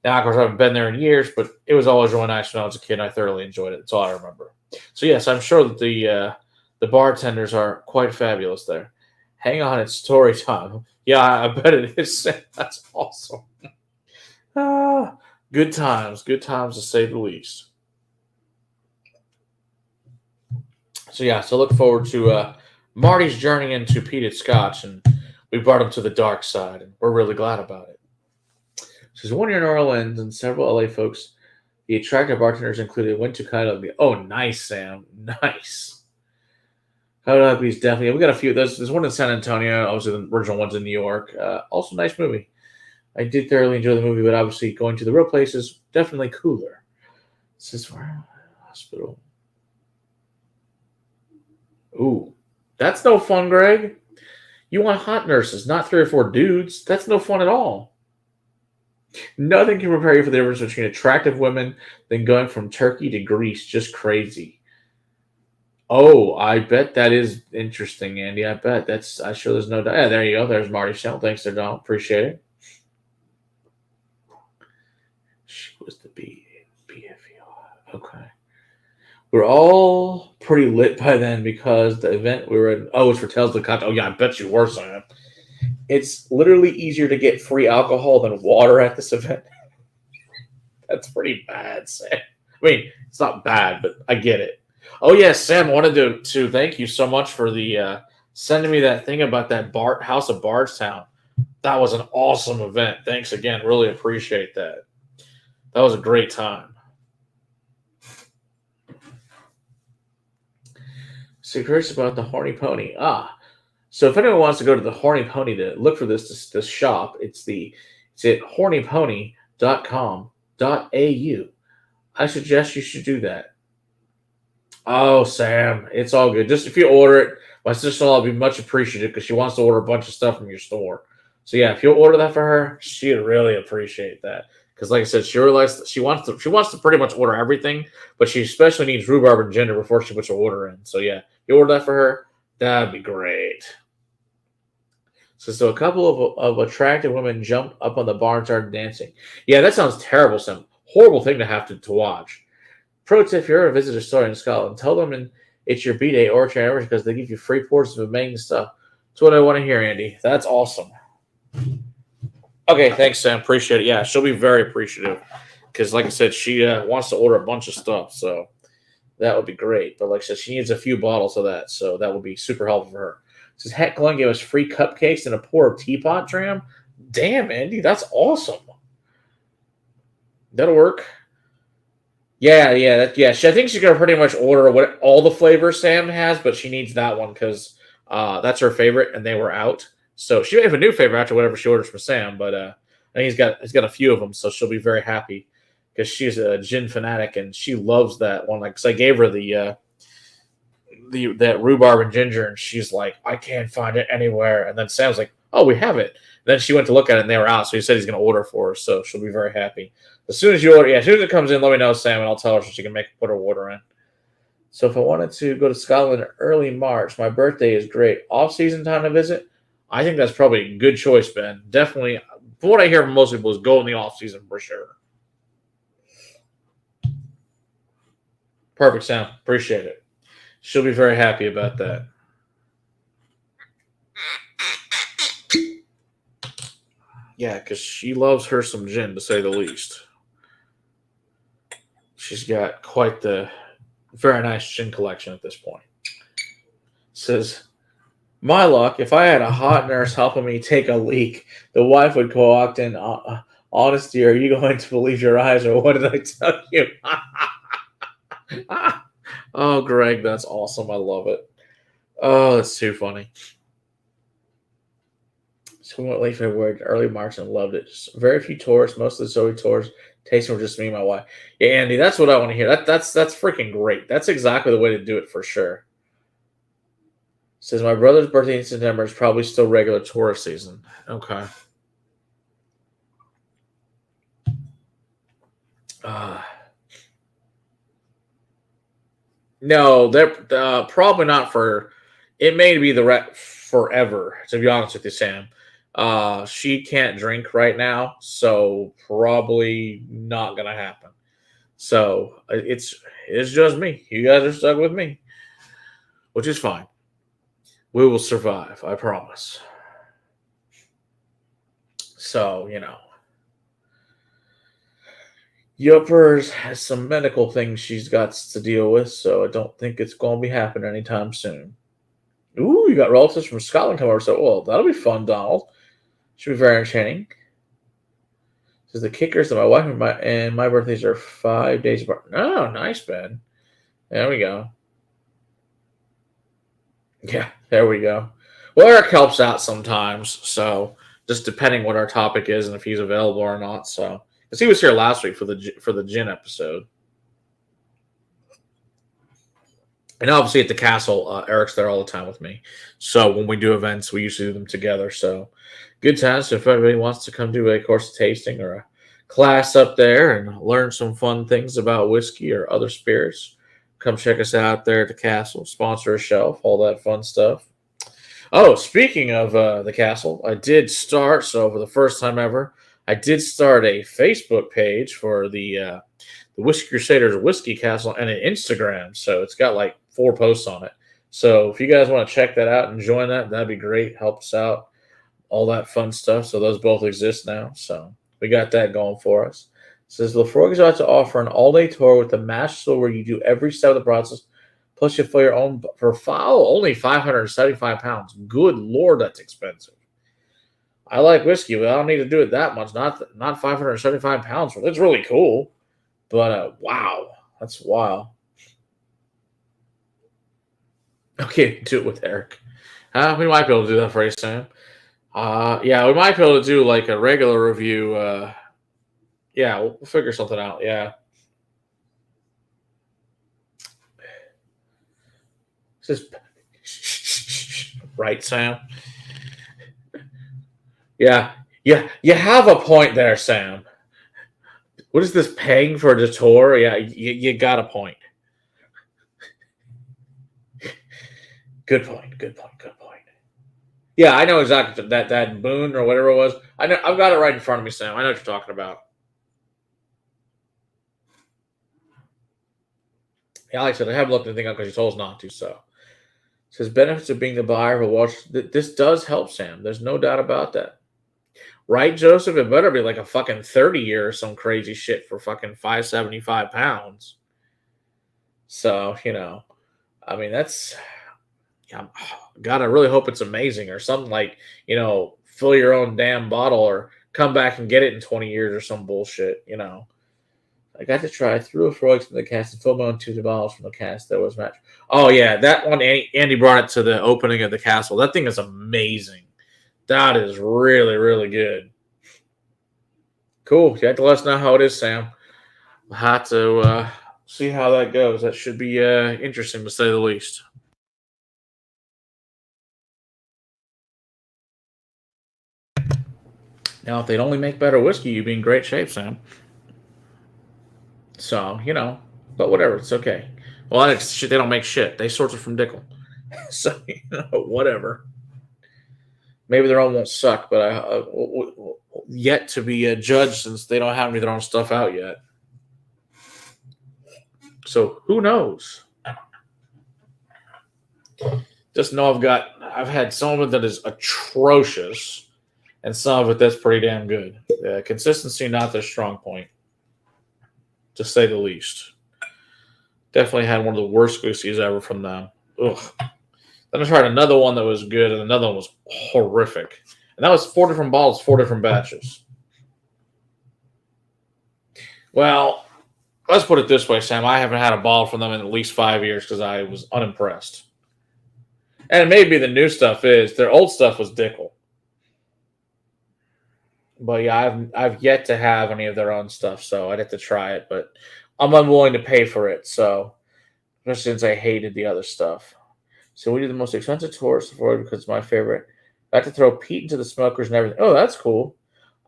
Now, of course, I haven't been there in years, but it was always really nice when I was a kid. And I thoroughly enjoyed it. That's all I remember. So yes, I'm sure that the bartenders are quite fabulous there. Hang on, it's story time. Yeah, I bet it is. That's awesome. Ah, good times to say the least. So look forward to Marty's journey into peated scotch, and we brought him to the dark side, and we're really glad about it. Says 1 year in Orleans and several LA folks. The attractive bartenders included went to kind of oh nice Sam nice. Coyote Ugly is definitely we got a few. There's one in San Antonio. Obviously the original one's in New York. Also nice movie. I did thoroughly enjoy the movie, but obviously going to the real place is definitely cooler. This is where hospital. Ooh, that's no fun, Greg. You want hot nurses, not 3 or 4 dudes. That's no fun at all. Nothing can prepare you for the difference between attractive women than going from Turkey to Greece. Just crazy. Oh, I bet that is interesting, Andy. I bet that's. I'm sure there's no doubt. Yeah, there you go. There's Marty Shell. Thanks, there, Donald. Appreciate it. She was the BFU. Okay. We're all pretty lit by then because the event we were in. Oh, it's for Tales of the Cop. Oh, yeah, I bet you were, Sam. It's literally easier to get free alcohol than water at this event. That's pretty bad, Sam. I mean, it's not bad, but I get it. Oh, yes, Sam, I wanted to thank you so much for the sending me that thing about that House of Bardstown. That was an awesome event. Thanks again. Really appreciate that. That was a great time. So curious about the Horny Pony. So if anyone wants to go to the Horny Pony to look for this shop, it's at hornypony.com.au. I suggest you should do that. Oh, Sam, it's all good. Just if you order it, my sister-in-law will be much appreciative because she wants to order a bunch of stuff from your store. So yeah, if you'll order that for her, she'd really appreciate that. Because like I said, she wants to pretty much order everything, but she especially needs rhubarb and ginger before she puts her order in. So yeah, you order that for her, that'd be great. So a couple of attractive women jumped up on the bar and started dancing. Yeah, that sounds terrible. Some horrible thing to have to watch. Pro tip: if you're a visitor store in Scotland, tell them it's your B-Day or your because they give you free portions of amazing stuff. That's what I want to hear, Andy. That's awesome. Okay, thanks, Sam. Appreciate it. Yeah, she'll be very appreciative because, like I said, she wants to order a bunch of stuff, so that would be great. But like I said, she needs a few bottles of that, so that would be super helpful for her. It says Heck Glenn gave us free cupcakes and a pour of teapot dram. Damn, Andy, that's awesome. That'll work. Yeah. I think she's gonna pretty much order what all the flavors Sam has, but she needs that one because that's her favorite, and they were out. So she may have a new favorite after whatever she orders from Sam, but I think he's got a few of them, so she'll be very happy because she's a gin fanatic and she loves that one. Like, cause I gave her the that rhubarb and ginger, and she's like, I can't find it anywhere. And then Sam's like, oh, we have it. And then she went to look at it, and they were out. So he said he's going to order for her, so she'll be very happy. As soon as it comes in, let me know, Sam, and I'll tell her so she can put her order in. So if I wanted to go to Scotland early March, my birthday is great. Off-season time to visit? I think that's probably a good choice, Ben. Definitely, from what I hear from most people, is go in the off-season for sure. Perfect, Sam. Appreciate it. She'll be very happy about that. Yeah, because she loves her some gin, to say the least. She's got quite the very nice gin collection at this point. Says, my luck, if I had a hot nurse helping me take a leak, the wife would co-opt in Honesty, are you going to believe your eyes, or what did I tell you? Oh, Greg, that's awesome. I love it. Oh, that's too funny. So we went late February, early March, and loved it. Just very few tourists, most of the Zoe tours. Tasting were just me and my wife. Yeah, Andy, that's what I want to hear. That's freaking great. That's exactly the way to do it for sure. Says my brother's birthday in September is probably still regular tourist season. Okay. Uh, no, they're probably not for. It may be forever. To be honest with you, Sam, she can't drink right now, so probably not gonna happen. So it's just me. You guys are stuck with me, which is fine. We will survive. I promise. So Yuppers has some medical things she's got to deal with, so I don't think it's going to be happening anytime soon. Ooh, you got relatives from Scotland coming over, so well, that'll be fun, Donald. Should be very entertaining. Says the kickers that my wife and my birthdays are 5 days apart. Oh, nice, Ben. There we go. Yeah, there we go. Well, Eric helps out sometimes, so just depending what our topic is and if he's available or not. So, because he was here last week for the gin episode, and obviously at the castle, Eric's there all the time with me. So when we do events, we usually do them together. So good times. So if anybody wants to come do a course of tasting or a class up there and learn some fun things about whiskey or other spirits, come check us out there at the castle. Sponsor a shelf, all that fun stuff. Oh, speaking of the castle, I did start. So for the first time ever, I did start a Facebook page for the Whiskey Crusaders Whiskey Castle and an Instagram. So it's got like 4 posts on it. So if you guys want to check that out and join that, that'd be great. Help us out. All that fun stuff. So those both exist now. So we got that going for us. It says Lefroy is about to offer an all-day tour with the mash tour where you do every step of the process. Plus, you fill your own for only 575 pounds. Good Lord, that's expensive. I like whiskey, but I don't need to do it that much. Not 575 pounds. It's really cool, but wow, that's wild. Okay, do it with Eric. We might be able to do that for you, Sam. Yeah, we might be able to do like a regular review. Yeah, we'll figure something out. Yeah. Just right, Sam. Yeah, yeah, you have a point there, Sam. What is this paying for the tour? Yeah, you got a point. Good point. Good point. Good point. Yeah, I know exactly that Boone or whatever it was. I know I've got it right in front of me, Sam. I know what you're talking about. Yeah, like I said, I haven't looked anything up because you told us not to. So it says benefits of being the buyer of a watch. This does help, Sam. There's no doubt about that. Right, Joseph? It better be like a fucking 30-year or some crazy shit for fucking 575 pounds. So, I mean, that's. Yeah, God, I really hope it's amazing or something like, fill your own damn bottle or come back and get it in 20 years or some bullshit. I got to try threw a frogs from the cast and filled my own 2 bottles from the cast that was matched. Oh, yeah, that one, Andy brought it to the opening of the castle. That thing is amazing. That is really, really good. Cool. You have to let us know how it is, Sam. We'll have to see how that goes. That should be interesting to say the least. Now, if they'd only make better whiskey, you'd be in great shape, Sam. So, but whatever, it's okay. Well, they don't make shit. They source it from Dickel. So, whatever. Maybe their own won't suck, but yet to be judged since they don't have any of their own stuff out yet. So, who knows? Just know I've had some of it that is atrocious and some of it that's pretty damn good. Consistency, not their strong point, to say the least. Definitely had one of the worst whiskeys ever from them. Ugh. Then I tried another one that was good, and another one was horrific. And that was 4 different bottles, 4 different batches. Well, let's put it this way, Sam. I haven't had a bottle from them in at least 5 years because I was unimpressed. And maybe the new stuff is their old stuff was Dickel. But yeah, I've yet to have any of their own stuff, so I'd have to try it. But I'm unwilling to pay for it, so especially since I hated the other stuff. So we do the most expensive tours for it because it's my favorite. I have to throw peat into the smokers and everything. Oh, that's cool.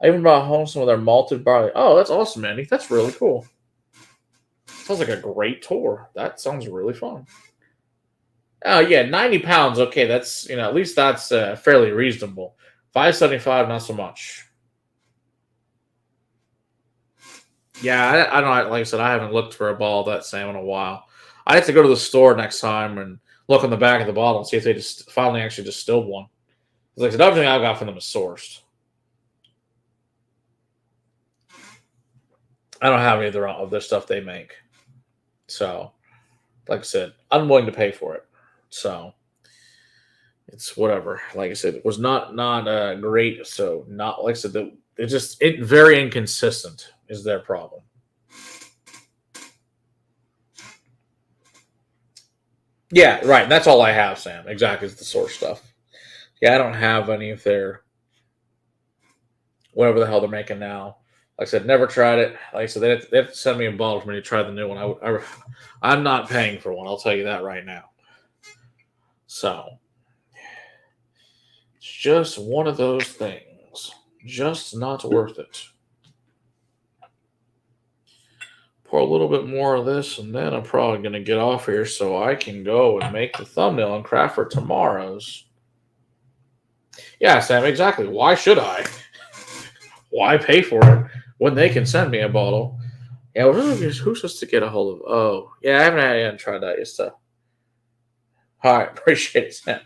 I even brought home some of their malted barley. Oh, that's awesome, Andy. That's really cool. Sounds like a great tour. That sounds really fun. Oh yeah, 90 pounds. Okay, that's at least that's fairly reasonable. 575, not so much. Yeah, I don't like I said. I haven't looked for a bottle of that Sam in a while. I have to go to the store next time and look on the back of the bottle and see if they just finally actually distilled one. Like I said, everything I've got from them is sourced. I don't have any of their stuff they make. So, like I said, I'm willing to pay for it. So it's whatever. Like I said, it was not great. So not like I said, it very inconsistent is their problem. Yeah, right. That's all I have, Sam. Exactly, is the source stuff. Yeah, I don't have any of their whatever the hell they're making now. Like I said, never tried it. Like I said, they have to send me a bottle for me to try the new one. I'm not paying for one. I'll tell you that right now. So it's just one of those things. Just not worth it. Pour a little bit more of this, and then I'm probably going to get off here so I can go and make the thumbnail and craft for tomorrow's. Yeah, Sam, exactly. Why should I? Why pay for it when they can send me a bottle? Yeah, who's supposed to get a hold of? Oh, yeah, I haven't tried that yet. So, all right, appreciate it, Sam.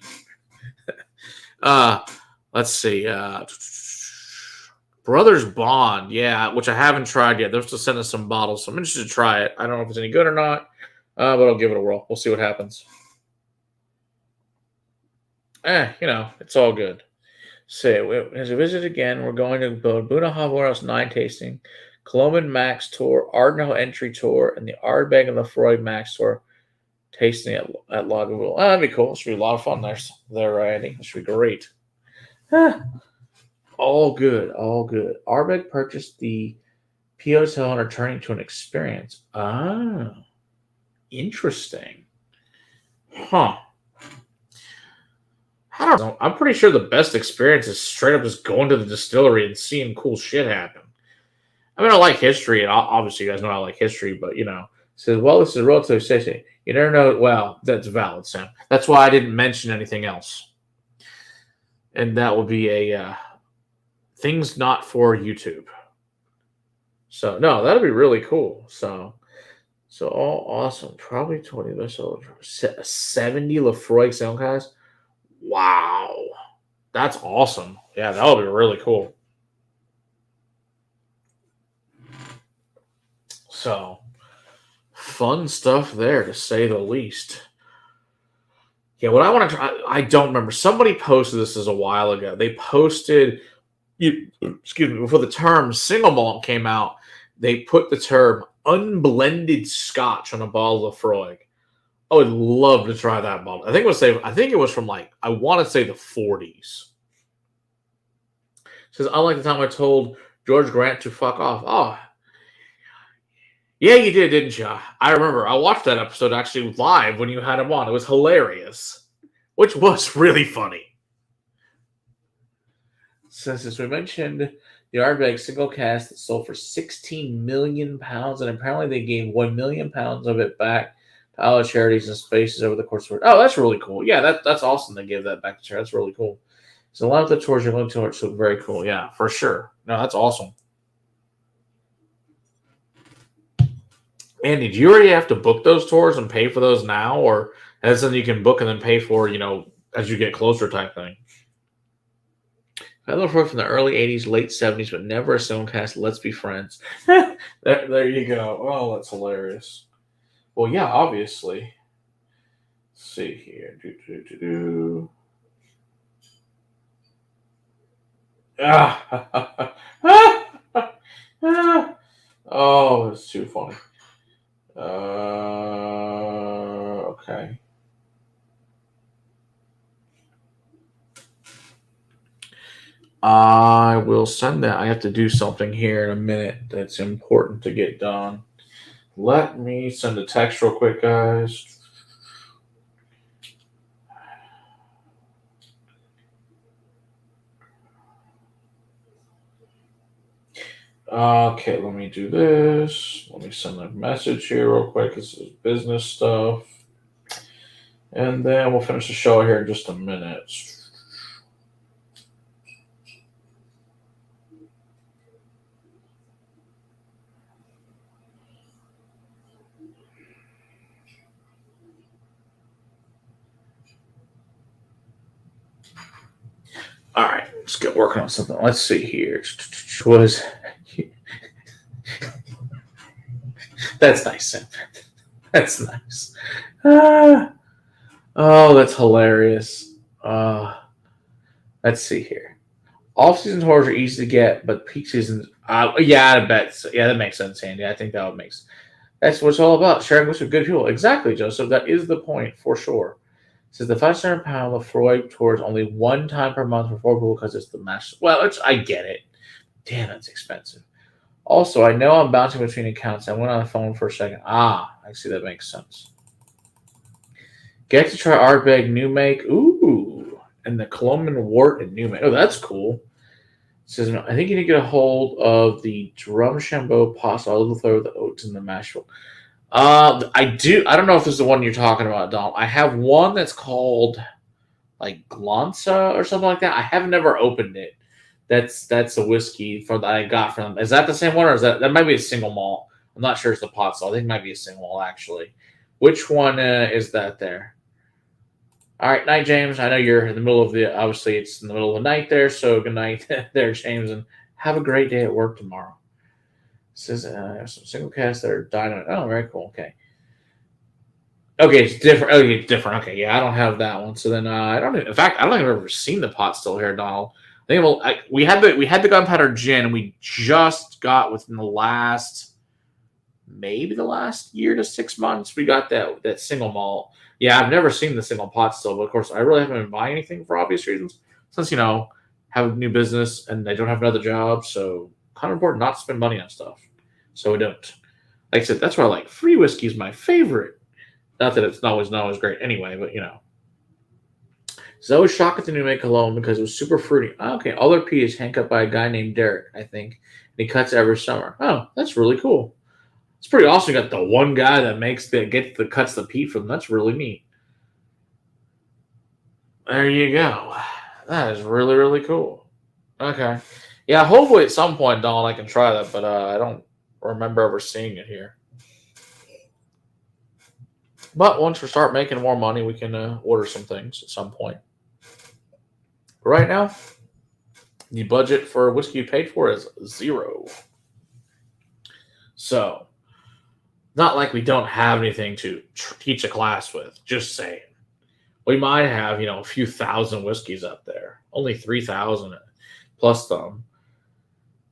uh, let's see. Brothers Bond, yeah, which I haven't tried yet. They're still sending us some bottles, so I'm interested to try it. I don't know if it's any good or not, but I'll give it a whirl. We'll see what happens. It's all good. So, as we visit again, we're going to Buna Havoros 9 tasting, Coloman Max Tour, Ardno Entry Tour, and the Ardbeg and Lefroy Max Tour tasting at Lagavulin. Oh, that'd be cool. It should be a lot of fun there, Andy. It should be great. All good, all good. Ardbeg purchased the P Hotel and are turning to an experience. Ah, interesting. Huh. I don't know. I'm pretty sure the best experience is straight up just going to the distillery and seeing cool shit happen. I mean, I like history, and obviously, you guys know I like history, but says, well, this is relatively safe. You never know. Well, that's valid, Sam. That's why I didn't mention anything else, and that would be a things not for YouTube. So no, that'd be really cool. So all awesome. Probably 20 missiles. 70 Lefroy Soundcast. Wow. That's awesome. Yeah, that would be really cool. So fun stuff there to say the least. Yeah, what I want to try, I don't remember. Somebody posted this a while ago. They posted, excuse me, before the term single malt came out, they put the term unblended scotch on a bottle of Lefroy. I would love to try that bottle. I think it was from I want to say the 40s. It says, unlike the time I told George Grant to fuck off. Oh, yeah, you did, didn't you? I remember. I watched that episode actually live when you had him on. It was hilarious, which was really funny. Since we mentioned the Ardbeg single cast that sold for 16 million pounds, and apparently they gave 1 million pounds of it back to all charities and spaces over the course of it. Oh, that's really cool. Yeah, that's awesome. They gave that back to charity. That's really cool. So a lot of the tours you're going to look very cool. Yeah, for sure. No, that's awesome. Andy, do you already have to book those tours and pay for those now, or that's something you can book and then pay for, as you get closer type thing? I look for from the early 80s, late 70s, but never a Stonecast. Let's be friends. there you go. Oh, that's hilarious. Well, yeah, obviously. Let's see here. Ah. Oh, it's too funny. Okay. I will send that. I have to do something here in a minute that's important to get done. Let me send a text real quick, guys. Okay, let me do this. Let me send a message here real quick. This is business stuff. And then we'll finish the show here in just a minute. All right, let's get working on something. Let's see here. Was that's nice. Sam. That's nice. Ah, oh, that's hilarious. Let's see here. Off-season tours are easy to get, but peak seasons. Yeah, I bet. Yeah, that makes sense, Andy. I think that would make sense. That's what it's all about. Sharing with good people. Exactly, Joseph. That is the point for sure. It says the 500 pound Lefroy tours only one time per month for 4 people because it's the match. Well, I get it. Damn, that's expensive. Also, I know I'm bouncing between accounts. I went on the phone for a second. I see that makes sense. Get to try Ardbeg New Make. Ooh. And the Colombian Wort and New Make. Oh, that's cool. It says, I think you need to get a hold of the Drumshambo pasta. I'll throw the oats in the mash roll. I do. I don't know if this is the one you're talking about, Dom. I have one that's called like Glanza or something like that. I have never opened it. That's a whiskey that I got from them. Is that the same one, or is that might be a single malt? I'm not sure it's the pot still. I think it might be a single malt actually. Which one is that there? All right, night, James. I know you're in the middle of obviously it's in the middle of the night there, so good night there, James, and have a great day at work tomorrow. It says some single casts that are dynamite. Oh, very cool. Okay. Okay, it's different. Okay, it's different. Okay, yeah, I don't have that one. So then I don't. In fact, I don't think I've ever seen the pot still here, Donald. I think we had the gunpowder gin. We just got within the last maybe the last year to 6 months. We got that single malt. Yeah, I've never seen the single pot still, but of course I really haven't been buying anything for obvious reasons. Since have a new business and I don't have another job, so kind of important not to spend money on stuff. So we don't. Like I said, that's why I like free whiskey is my favorite. Not that it's not always great anyway, but So I was shocked at the New Make cologne because it was super fruity. Okay, all their pee is hand cut by a guy named Derek, I think. And he cuts every summer. Oh, that's really cool. It's pretty awesome. You got the one guy that cuts the peat from them. That's really neat. There you go. That is really, really cool. Okay. Yeah, hopefully at some point, Don, I can try that, but I don't remember ever seeing it here. But once we start making more money, we can order some things at some point. But right now, the budget for whiskey you paid for is 0. So, not like we don't have anything to teach a class with. Just saying. We might have, a few thousand whiskeys up there. Only 3,000 plus them.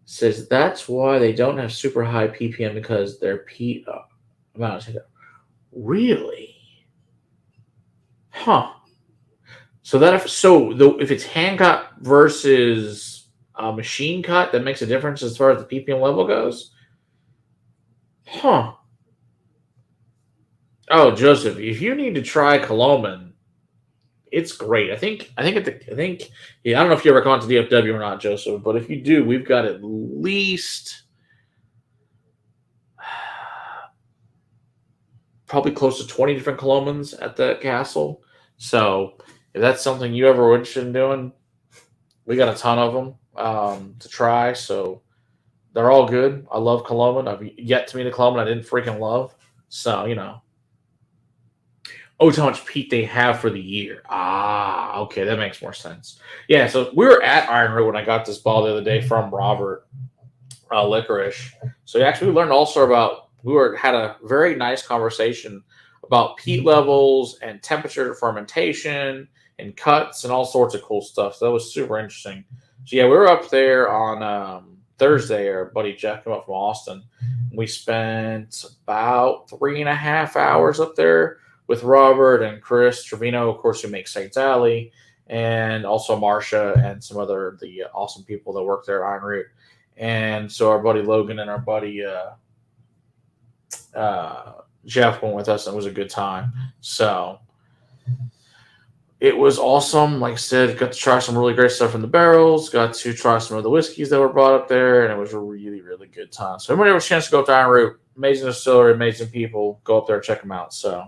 Says that's why they don't have super high ppm because their peat amount. Really? Huh. So if it's hand cut versus machine cut, that makes a difference as far as the ppm level goes. Huh. Oh, Joseph, if you need to try Coloman, it's great. I think yeah. I don't know if you ever gone to DFW or not, Joseph, but if you do, we've got at least probably close to 20 different Colomans at the castle. So if that's something you ever were interested in doing, we got a ton of them to try. So they're all good. I love Coloman. I've yet to meet a Coloman I didn't freaking love. So, Oh, it's how much peat they have for the year. Okay, that makes more sense. Yeah, so we were at Iron Road when I got this ball the other day from Robert Licorice. So actually, we learned also about had a very nice conversation about peat levels and temperature fermentation and cuts and all sorts of cool stuff. So that was super interesting. So yeah, we were up there on Thursday, our buddy Jeff came up from Austin. We spent about 3.5 hours up there with Robert and Chris Trevino, of course, who makes Saints Alley, and also Marcia and some other of the awesome people that work there at Iron Root. And so our buddy Logan and our buddy Jeff went with us, and it was a good time. So it was awesome. Like I said, got to try some really great stuff in the barrels. Got to try some of the whiskeys that were brought up there, and it was a really, really good time. So everybody has a chance to go up to Iron Root. Amazing distillery, amazing people. Go up there and check them out. So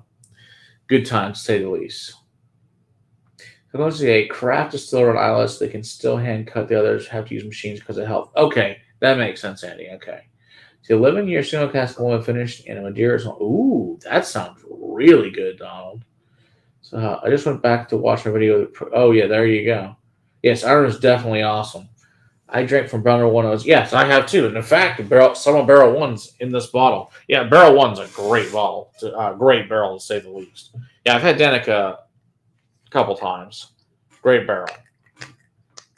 good time, to say the least. So let's see, a craft distiller on ILS, they can still hand cut. The others have to use machines because of health. Okay, that makes sense, Andy. Okay. So 11-year single cask Coloma finished in a Madeira. Ooh, that sounds really good, Donald. So I just went back to watch my video. Oh, yeah, there you go. Yes, Iron is definitely awesome. I drank from Barrel 1 of those. Yes, I have too. And in fact, some of Barrel 1's in this bottle. Yeah, Barrel 1's a great bottle. Great barrel, to say the least. Yeah, I've had Danica a couple times. Great barrel.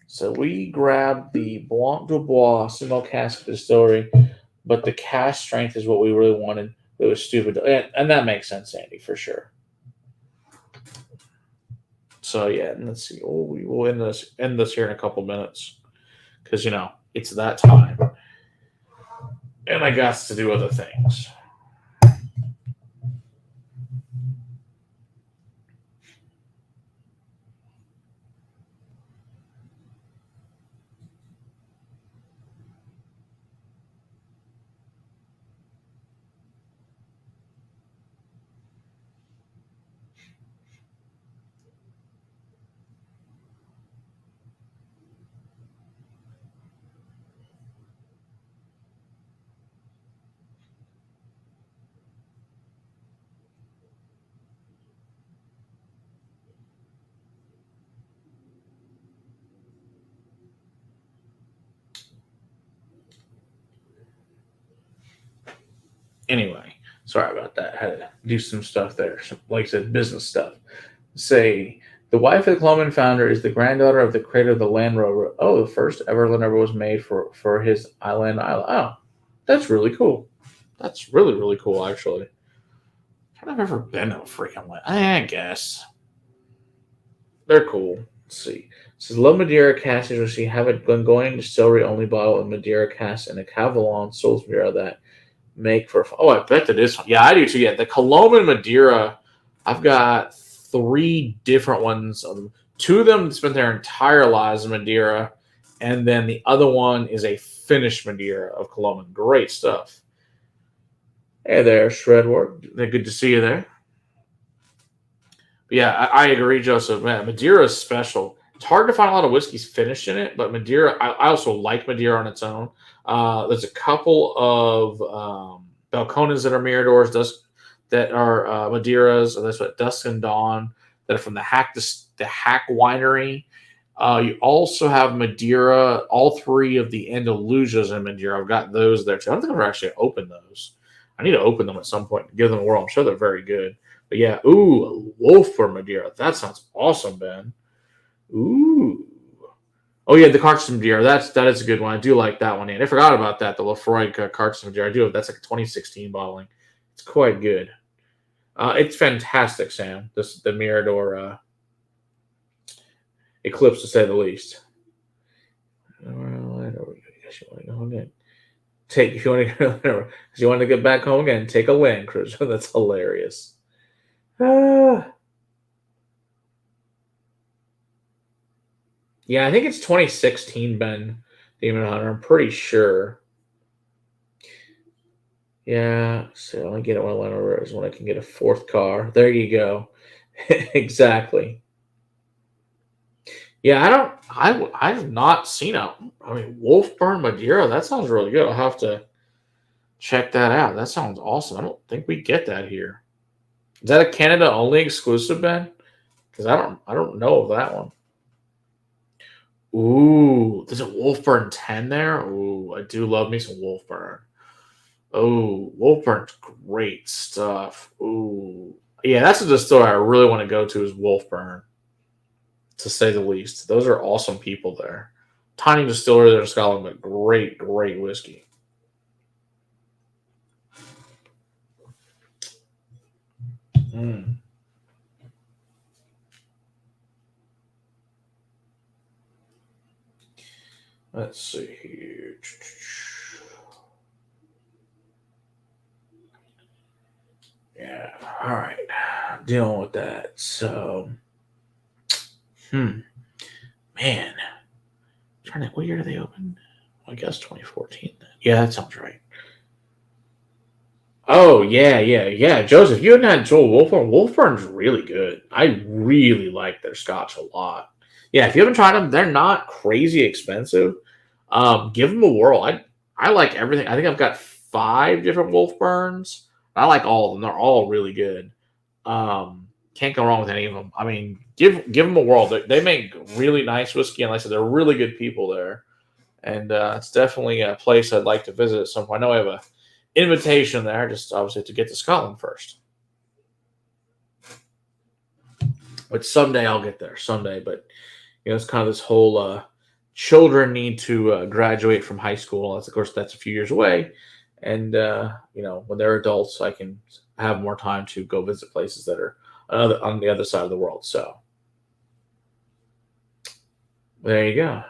So we grabbed the Blanc de Bois single cask distillery, but the cask strength is what we really wanted. It was stupid. And that makes sense, Andy, for sure. So yeah, and let's see. Oh, we will end this here in a couple minutes because it's that time, and I got to do other things. Anyway, sorry about that. I had to do some stuff there. Like I said, business stuff. Say the wife of the Colombian founder is the granddaughter of the creator of the Land Rover. Oh, the first ever Land Rover was made for his island. Oh, that's really cool. That's really, really cool, actually. I've ever been to a freaking land. I guess they're cool. Let's see. It says low Madeira cask is she have a Glengoyne distillery only bottle of Madeira cask and a Cavalon Souls Madeira that make for. Oh, I bet that is. Yeah, I do too. Yeah, the Colombian Madeira. I've got 3 different ones. Two of them spent their entire lives in Madeira, and then the other one is a finished Madeira of Colombian. Great stuff. Hey there, Shredward. Good to see you there. But yeah, I agree, Joseph. Man, Madeira is special. It's hard to find a lot of whiskeys finished in it, but Madeira, I also like Madeira on its own. There's a couple of Balcones that are Miradors, that are Madeiras. That's what Dusk and Dawn that are from the Hack Winery. You also have Madeira. All 3 of the Andalusias in Madeira. I've got those there too. I don't think I've ever actually opened those. I need to open them at some point and give them a whirl. I'm sure they're very good. But yeah, ooh, Wolf for Madeira. That sounds awesome, Ben. Ooh. Oh yeah, the Carcass Madeira. That is a good one. I do like that one. And I forgot about that. The Lafroig Carcass Madeira. I do. That's like a 2016 bottling. It's quite good. It's fantastic, Sam. The Mirador Eclipse, to say the least. All right, you want to go again? If you want to go, if you want to get back home again, take a Land Cruiser. That's hilarious. Yeah, I think it's 2016, Ben Demon Hunter. I'm pretty sure. Yeah, so I only get it when Land Rover is when I can get a 4th car. There you go. Exactly. Yeah, I've not seen Wolfburn Madeira. That sounds really good. I'll have to check that out. That sounds awesome. I don't think we get that here. Is that a Canada only exclusive, Ben? Because I don't know of that one. Ooh, there's a Wolfburn 10 there. Ooh, I do love me some Wolfburn. Oh, Wolfburn's great stuff. Ooh, yeah, that's a distillery I really want to go to is Wolfburn, to say the least. Those are awesome people there. Tiny distillery there in Scotland, but great, great whiskey. Mm. Let's see here. Yeah, all right. Dealing with that. So, man, trying to, what year did they open? I guess 2014. Yeah, that sounds right. Oh yeah. Joseph, you hadn't had Joel Wolfburn. Wolfburn's really good. I really like their Scotch a lot. Yeah, if you haven't tried them, they're not crazy expensive. Give them a whirl. I like everything. I think I've got 5 different Wolfburns. I like all of them. They're all really good. Can't go wrong with any of them. I mean, give them a whirl. They make really nice whiskey, and like I said, they're really good people there. And it's definitely a place I'd like to visit at some point. I know I have a invitation there, just obviously to get to Scotland first. But someday I'll get there. Someday, but it's kind of this whole children need to graduate from high school. That's, of course, that's a few years away, and when they're adults, I can have more time to go visit places that are on the other side of the world. So there you go.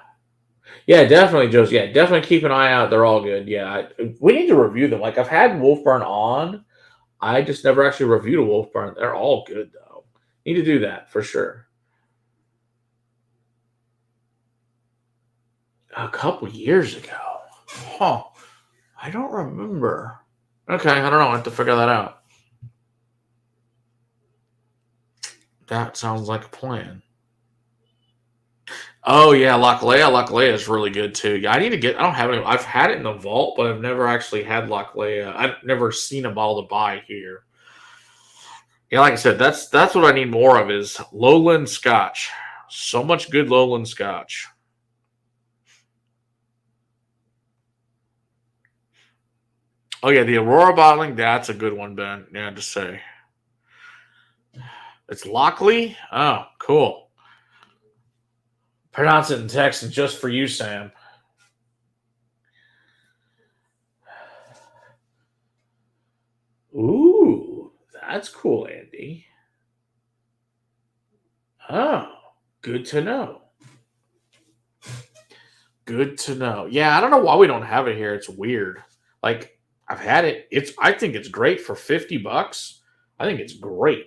Yeah, definitely, Joe's. Yeah, definitely keep an eye out. They're all good. Yeah, we need to review them. Like I've had Wolfburn on, I just never actually reviewed a Wolfburn. They're all good though. Need to do that for sure. A couple years ago, huh? I don't remember. Okay, I don't know. I have to figure that out. That sounds like a plan. Oh yeah, Locklea. Locklea is really good too. Yeah, I need to get. I don't have any. I've had it in the vault, but I've never actually had Locklea. I've never seen a bottle to buy here. Yeah, like I said, that's what I need more of is lowland Scotch. So much good lowland Scotch. Oh yeah, the Aurora bottling. That's a good one, Ben. Yeah, to say it's Lockley. Oh, cool. Pronounce it in Texan just for you, Sam. Ooh, that's cool, Andy. Oh, good to know. Good to know. Yeah, I don't know why we don't have it here. It's weird. Like I've had it. I think it's great for $50. I think it's great.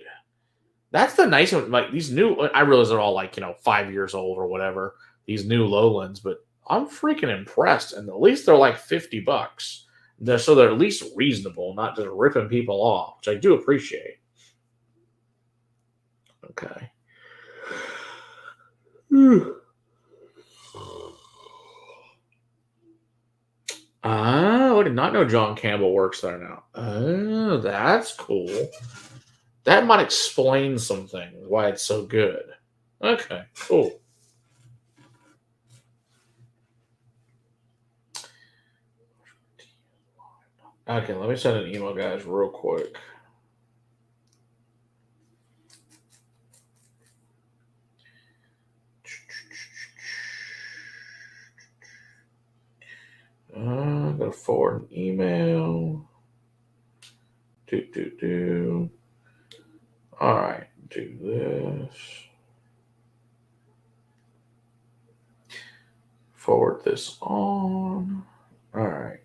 That's the nice one. Like these new, I realize they're all like 5 years old or whatever. These new Lowlands, but I'm freaking impressed. And at least they're like $50. So they're at least reasonable, not just ripping people off, which I do appreciate. Okay. I did not know John Campbell works there now. Oh, that's cool. That might explain some things why it's so good. Okay, cool. Okay, let me send an email, guys, real quick. I'm gonna forward an email. All right, do this. Forward this on. All right.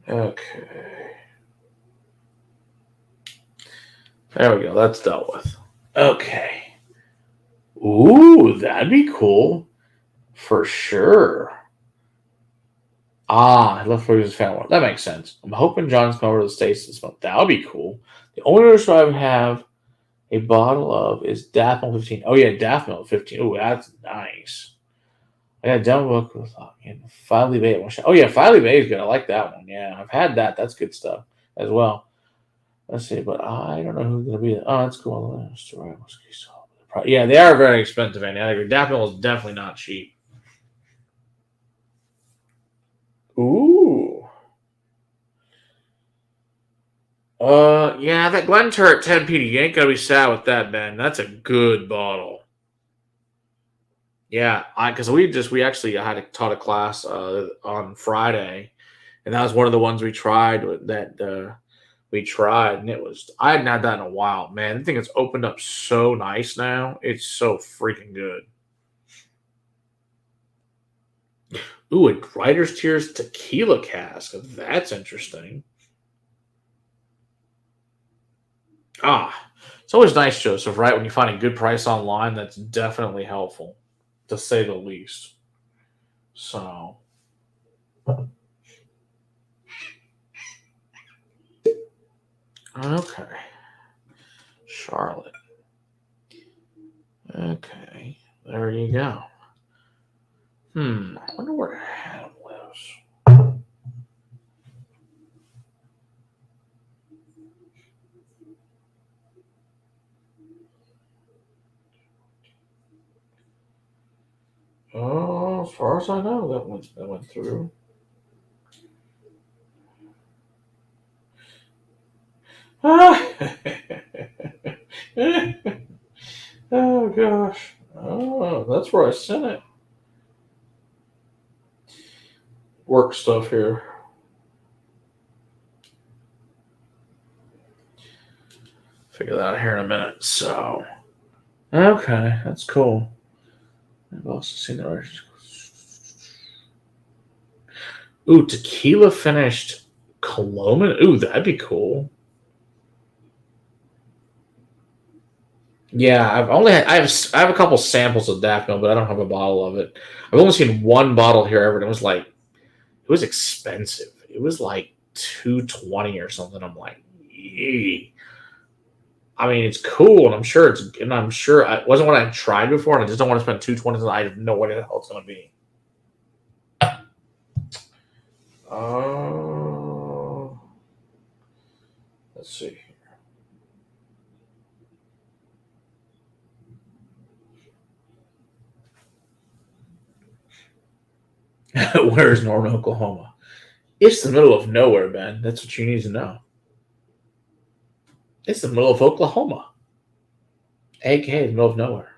Okay. There we go. That's dealt with. Okay. Ooh, that'd be cool. For sure. I left for his family. That makes sense. I'm hoping John's coming over to the States this month. That would be cool. The only restaurant I have a bottle of is Daphne 15. Oh, yeah, Daphne 15. Oh, that's nice. I got a demo book with Filey Bay. Oh, yeah, Filey Bay is good. I like that one. Yeah, I've had that. That's good stuff as well. Let's see, but I don't know who's going to be there. Oh, that's cool. Yeah, they are very expensive, Andy. I agree. Daphne is definitely not cheap. Ooh. Yeah, that Glenturret 10 PD, you ain't gonna be sad with that, Ben. That's a good bottle. Yeah, because we actually I had taught a class on Friday, and that was one of the ones we tried that we tried, and it was I hadn't had that in a while. Man, I think it's opened up so nice now. It's so freaking good. Ooh, a Writer's Tears tequila cask. That's interesting. Ah, it's always nice, Joseph, right? When you find a good price online, that's definitely helpful, to say the least. So, okay. Charlotte. Okay. There you go. I wonder where Adam lives. Oh, as far as I know, that went through. Oh gosh. Oh, that's where I sent it. Work stuff here. Figure that out here in a minute. So, okay, that's cool. I've also seen the. Ooh, tequila finished Coloma. Ooh, that'd be cool. Yeah, I have a couple samples of Daffodil, but I don't have a bottle of it. I've only seen one bottle here ever, and it was expensive. It was like 220 or something. I'm like, yee. I mean, it's cool, and I'm sure it wasn't what I tried before, and I just don't want to spend 220. I have no idea the hell it's going to be. Oh, let's see. Where's Norman, Oklahoma? It's the middle of nowhere, Ben. That's what you need to know. It's the middle of Oklahoma, aka the middle of nowhere.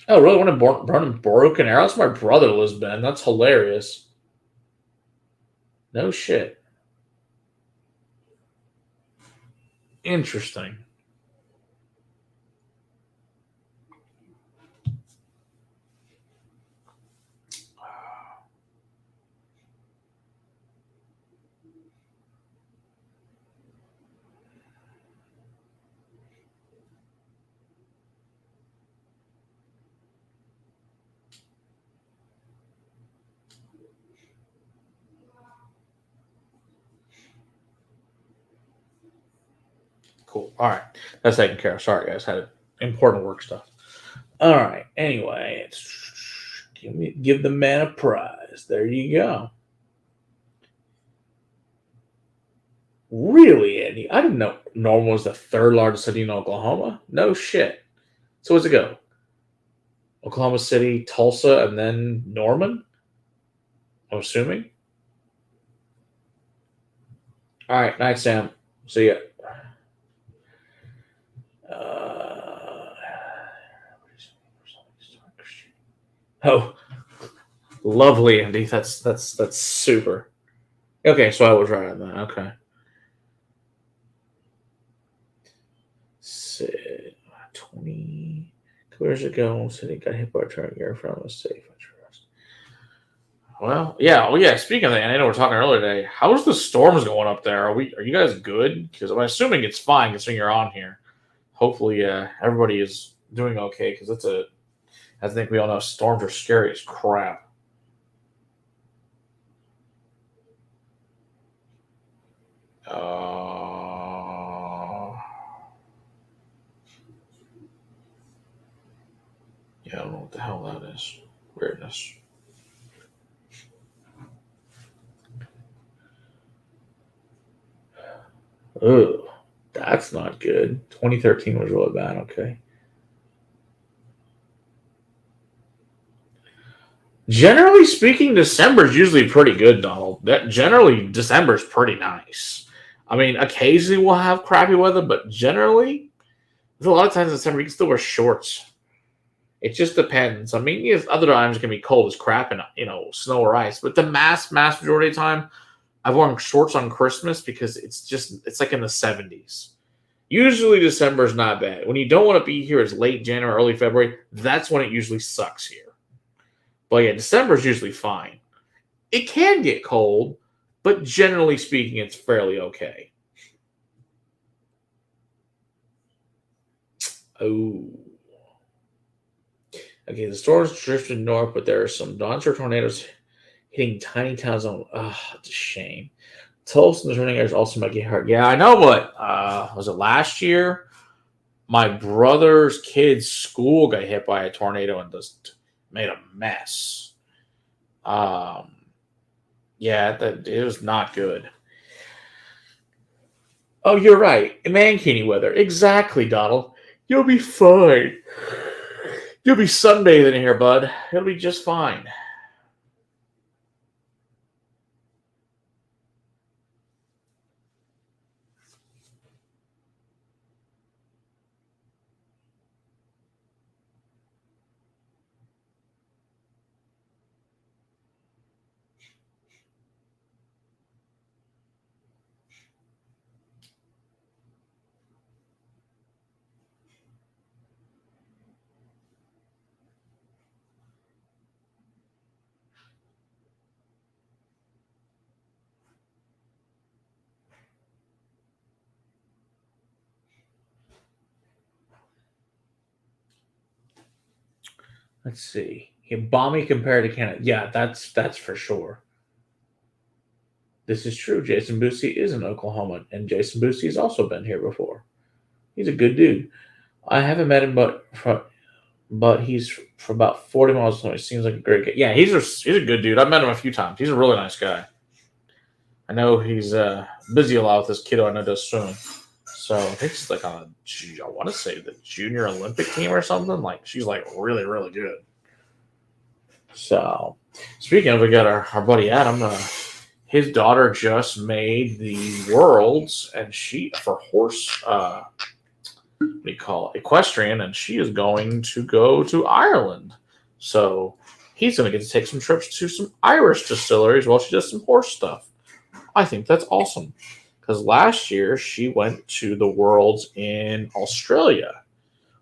Oh, really? Born in Broken Arrow? That's where my brother lives, Ben. That's hilarious. No shit. Interesting. Cool. All right. That's taken care of. Sorry, guys. Had important work stuff. All right. Anyway, give the man a prize. There you go. Really, Andy? I didn't know Norman was the third largest city in Oklahoma. No shit. So where's it go? Oklahoma City, Tulsa, and then Norman? I'm assuming. All right. Night, Sam. See ya. Uh, oh, lovely, Andy. That's super. Okay, so I was right on that. Okay. Sid, 20. Where's it going? City got hit by a truck. Your friend was safe. I trust. Well, yeah. Oh, yeah. Speaking of that, I know we are talking earlier today. How's the storms going up there? Are you guys good? Because I'm assuming it's fine considering you're on here. Hopefully, everybody is doing okay because I think we all know storms are scary as crap. Yeah, I don't know what the hell that is. Weirdness. Ugh, that's not good. 2013 was really bad. Okay. Generally speaking, December's usually pretty good, Donald. Generally December's pretty nice. I mean, occasionally we'll have crappy weather, but generally, there's a lot of times in December you can still wear shorts. It just depends. I mean, yes, other times it can be cold as crap and snow or ice. But the mass majority of the time, I've worn shorts on Christmas because it's like in the 70s. Usually December is not bad. When you don't want to be here, it's late January, early February. That's when it usually sucks here. But yeah, December is usually fine. It can get cold, but generally speaking, it's fairly okay. Oh. Okay, the storms drifted north, but there are some monster tornadoes hitting tiny towns on. It's a shame. Tulsa and the surrounding areas also might get hurt. Yeah, I know, but was it last year? My brother's kid's school got hit by a tornado and just made a mess. Um, yeah, it was not good. Oh, you're right. Mankini weather. Exactly, Donald. You'll be fine. You'll be sunbathing here, bud. It'll be just fine. Let's see. Yeah, balmy compared to Canada. Yeah, that's for sure. This is true. Jason Boosie is in Oklahoma, and Jason Boosie's also been here before. He's a good dude. I haven't met him, but he's for about 40 miles away. Seems like a great guy. Yeah, he's a good dude. I've met him a few times. He's a really nice guy. I know he's busy a lot with this kiddo I know does swim. So I think she's like on I want to say the junior Olympic team or something. Like she's like really, really good. So speaking of, we got our buddy Adam. His daughter just made the worlds, and she for horse. What do you call it? Equestrian, and she is going to go to Ireland. So he's going to get to take some trips to some Irish distilleries while she does some horse stuff. I think that's awesome because last year she went to the Worlds in Australia,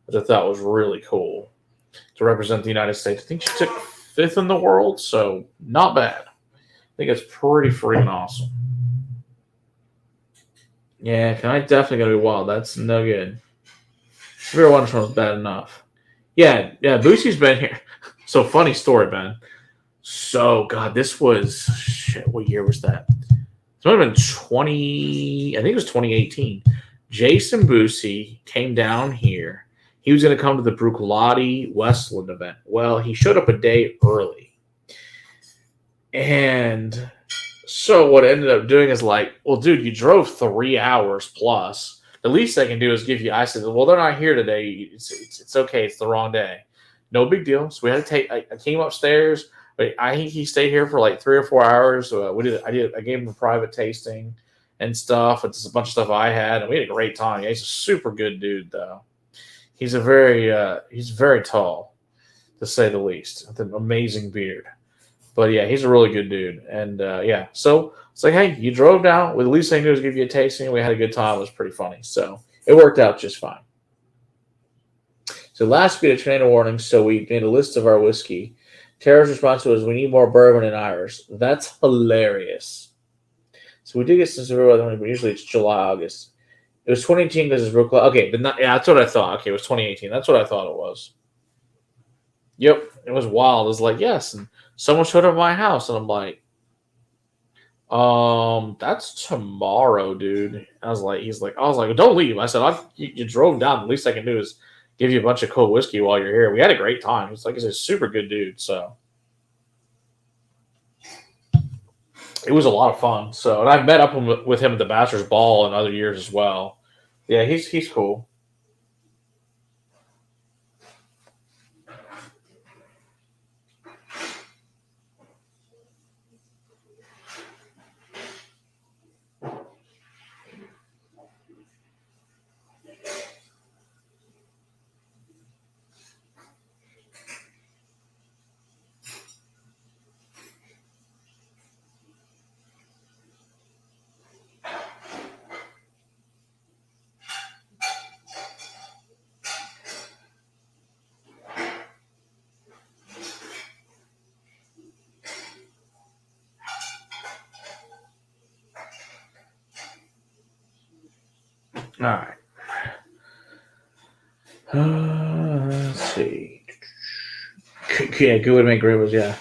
which I thought was really cool to represent the United States. I think she took fifth in the world, so not bad. I think it's pretty freaking awesome. Yeah, tonight definitely gonna be wild. That's no good. Severe Wonderful was bad enough. Yeah. Boosie's been here. So funny story, man. So God, this was shit. What year was that? It might have been 20. I think it was 2018. Jason Boosie came down here. He was going to come to the Bruichladdich Westland event. Well, he showed up a day early, and so what I ended up doing is like, well, dude, you drove 3 hours plus. The least I can do is give you. I said, well, they're not here today. It's okay. It's the wrong day. No big deal. So we had to take. I came upstairs. But I think he stayed here for like 3 or 4 hours. I gave him a private tasting and stuff. It's a bunch of stuff I had, and we had a great time. Yeah, he's a super good dude, though. He's very tall, to say the least, with an amazing beard. But yeah, he's a really good dude. And yeah, so it's like, hey, you drove down. Well, the least thing to do is give you a tasting. We had a good time. It was pretty funny. So it worked out just fine. So last week, a tornado warning. So we made a list of our whiskey. Tara's response was, "We need more bourbon and Irish." That's hilarious. So we did get some severe weather, but usually it's July, August. It was 2018 because it's real close. Okay, but not, yeah, that's what I thought. Okay, it was 2018. That's what I thought it was. Yep, it was wild. It was like, yes, and someone showed up at my house, and I'm like, that's tomorrow, dude. I was like, don't leave. I said, you drove down. The least I can do is give you a bunch of cool whiskey while you're here. We had a great time. It's like he's a super good dude. So it was a lot of fun. So, and I've met up with him at the Bachelor's Ball in other years as well. Yeah, he's cool. All right. Let's see. Yeah, good would make great was, yeah.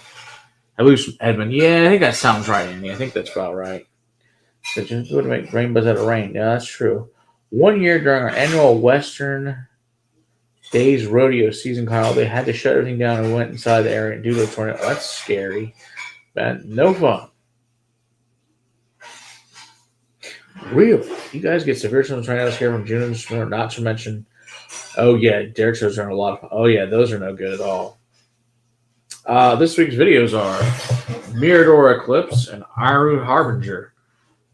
I lose Edmund. Yeah, I think that sounds right, Andy. I think that's about right. So just would make rainbows out of rain. Yeah, that's true. 1 year during our annual Western Days rodeo season, Kyle, they had to shut everything down and went inside the area due to a tornado. That's scary, man. No fun. Really? You guys get severe tornadoes here from June to September, not to mention. Oh yeah, Derek shows are a lot of fun. Oh yeah, those are no good at all. This week's videos are Mirador Eclipse and Iron Harbinger,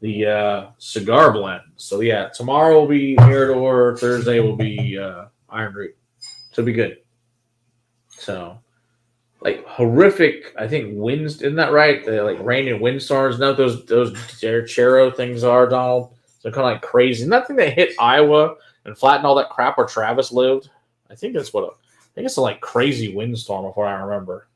the cigar blend. So yeah, tomorrow will be Mirador. Thursday will be Iron Root. So it'll be good. So like horrific, I think winds. Isn't that right? The like rain and windstorms. No, those Chero things are Donald. They're kind of like crazy. Nothing that hit Iowa and flattened all that crap where Travis lived. I think that's what. I think it's a like crazy windstorm, before I remember.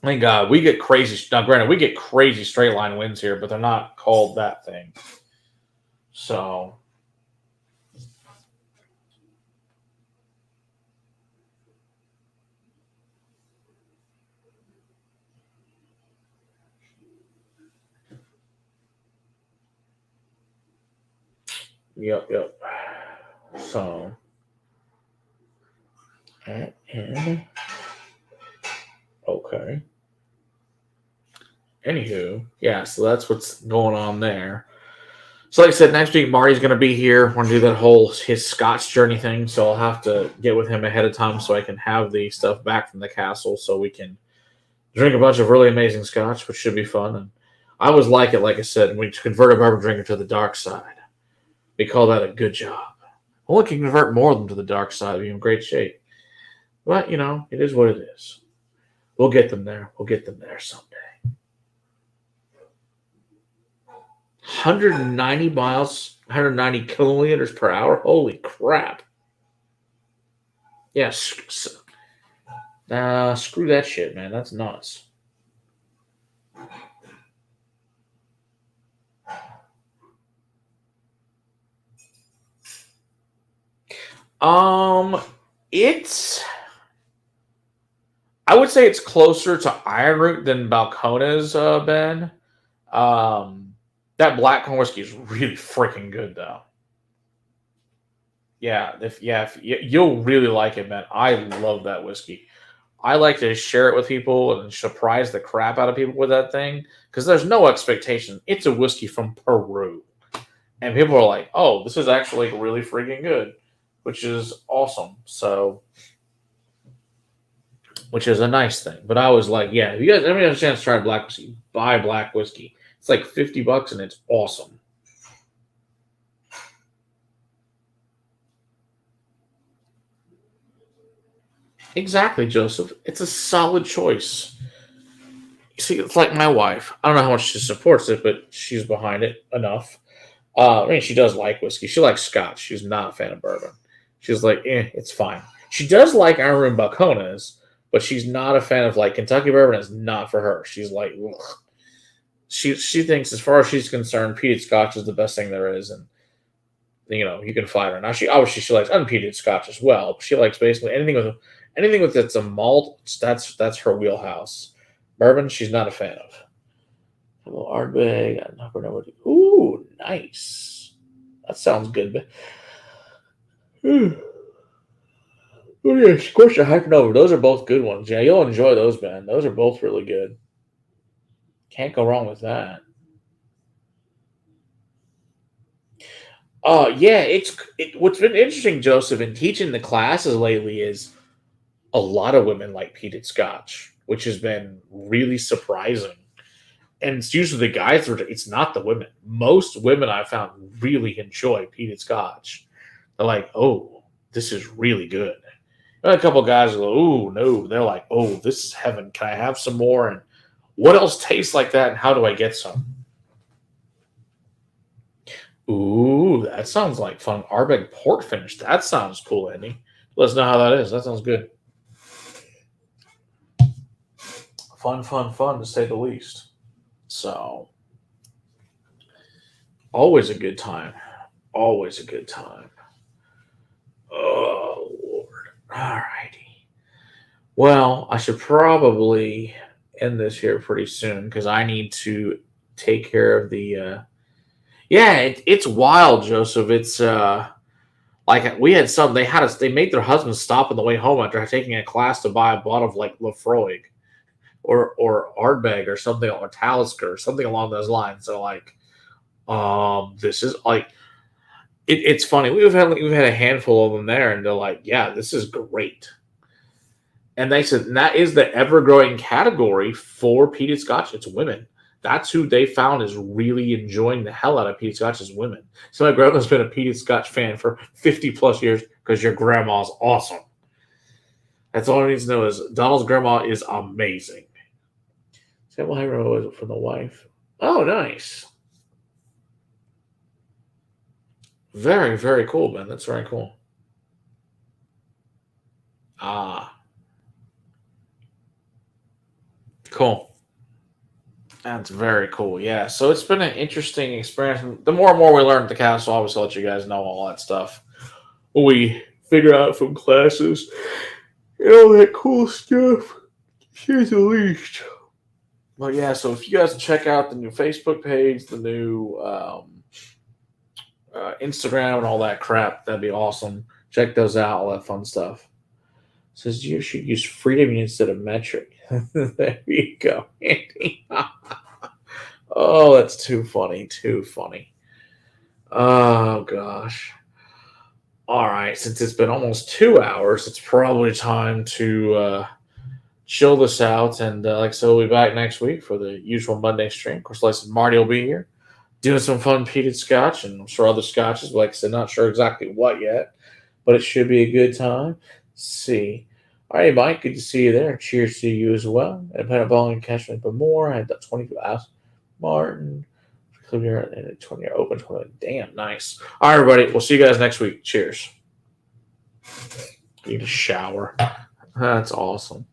Thank God we get crazy. Now, granted, we get crazy straight line winds here, but they're not called that thing. So, yep. So, and okay. Anywho, yeah. So that's what's going on there. So, like I said, next week Marty's going to be here. We're going to do that whole his Scotch journey thing. So I'll have to get with him ahead of time so I can have the stuff back from the castle so we can drink a bunch of really amazing Scotch, which should be fun. And I always like it, like I said, we convert a bourbon drinker to the dark side. We call that a good job. Only can convert more of them to the dark side, be in great shape. But, it is what it is. We'll get them there. We'll get them there someday. 190 miles, 190 kilometers per hour. Holy crap! Yeah, screw that shit, man. That's nuts. Um, it's. I would say it's closer to Iron Root than Balcones, Ben. That black corn whiskey is really freaking good, though. Yeah, if you'll really like it, man. I love that whiskey. I like to share it with people and surprise the crap out of people with that thing because there's no expectation. It's a whiskey from Peru, and people are like, "Oh, this is actually really freaking good," which is awesome. So, which is a nice thing. But I was like, "Yeah, if you guys ever have a chance to try black whiskey, buy black whiskey. It's like $50 and it's awesome." Exactly, Joseph. It's a solid choice. See, it's like my wife. I don't know how much she supports it, but she's behind it enough. I mean, she does like whiskey. She likes Scotch. She's not a fan of bourbon. She's like, it's fine. She does like Iron Room Balcones, but she's not a fan of like Kentucky bourbon. Is not for her. She's like, ugh. She thinks, as far as she's concerned, peated Scotch is the best thing there is, and you can fight her. Now she obviously she likes unpeated Scotch as well. She likes basically anything with it's a malt. That's her wheelhouse. Bourbon, she's not a fan of. Hello, Ardbeg. I never know what. Ooh, nice. That sounds good. Oh yeah, Scorch and Hypernova. Those are both good ones. Yeah, you'll enjoy those, man. Those are both really good. Can't go wrong with that. Yeah, what's been interesting, Joseph, in teaching the classes lately is a lot of women like peated Scotch, which has been really surprising. And it's usually the guys. It's not the women. Most women I've found really enjoy peated Scotch. They're like, "Oh, this is really good." And a couple of guys go, "Oh no," they're like, "Oh, this is heaven. Can I have some more?" And what else tastes like that? And how do I get some? Ooh, that sounds like fun. Ardbeg port finish. That sounds cool, Andy. Let us know how that is. That sounds good. Fun, to say the least. So, Always a good time. Always a good time. Oh, Lord. All righty. Well, I should probably end this here pretty soon because I need to take care of the. Yeah, it's wild, Joseph. It's like we had some. They had us. They made their husbands stop on the way home after taking a class to buy a bottle of like Lafroig or Ardbeg or something or Talisker or something along those lines. So like, this is like it's funny. We've had a handful of them there, and they're like, yeah, this is great. And they said and that is the ever growing category for peated scotch. It's women. That's who they found is really enjoying the hell out of peated scotch is women. So my grandma's been a peated scotch fan for 50 plus years because your grandma's awesome. That's all I need to know is Donald's grandma is amazing. Sample Hero was it from the wife? Oh, nice. Very, very cool, man. That's very cool. Ah, cool. That's very cool. Yeah. So it's been an interesting experience. The more and more we learn at the castle, obviously, I'll let you guys know all that stuff. What we figure out from classes and all that cool stuff. Here's the least. But yeah, so if you guys check out the new Facebook page, the new Instagram, and all that crap, that'd be awesome. Check those out, all that fun stuff. It says you should use freedom instead of metric. There you go, Andy. Oh, that's too funny. Too funny. Oh, gosh. All right. Since it's been almost 2 hours, it's probably time to chill this out. And like I said, we'll be back next week for the usual Monday stream. Of course, like I said, Marty will be here doing some fun peated scotch and I'm sure other scotches. But like I said, not sure exactly what yet, but it should be a good time. Let's see. All right, Mike, good to see you there. Cheers to you as well. Independent bowling, catch me but more. I had that 22 hours. Martin, clear and 20 open 20. Damn, nice. All right, everybody. We'll see you guys next week. Cheers. Need a shower. That's awesome.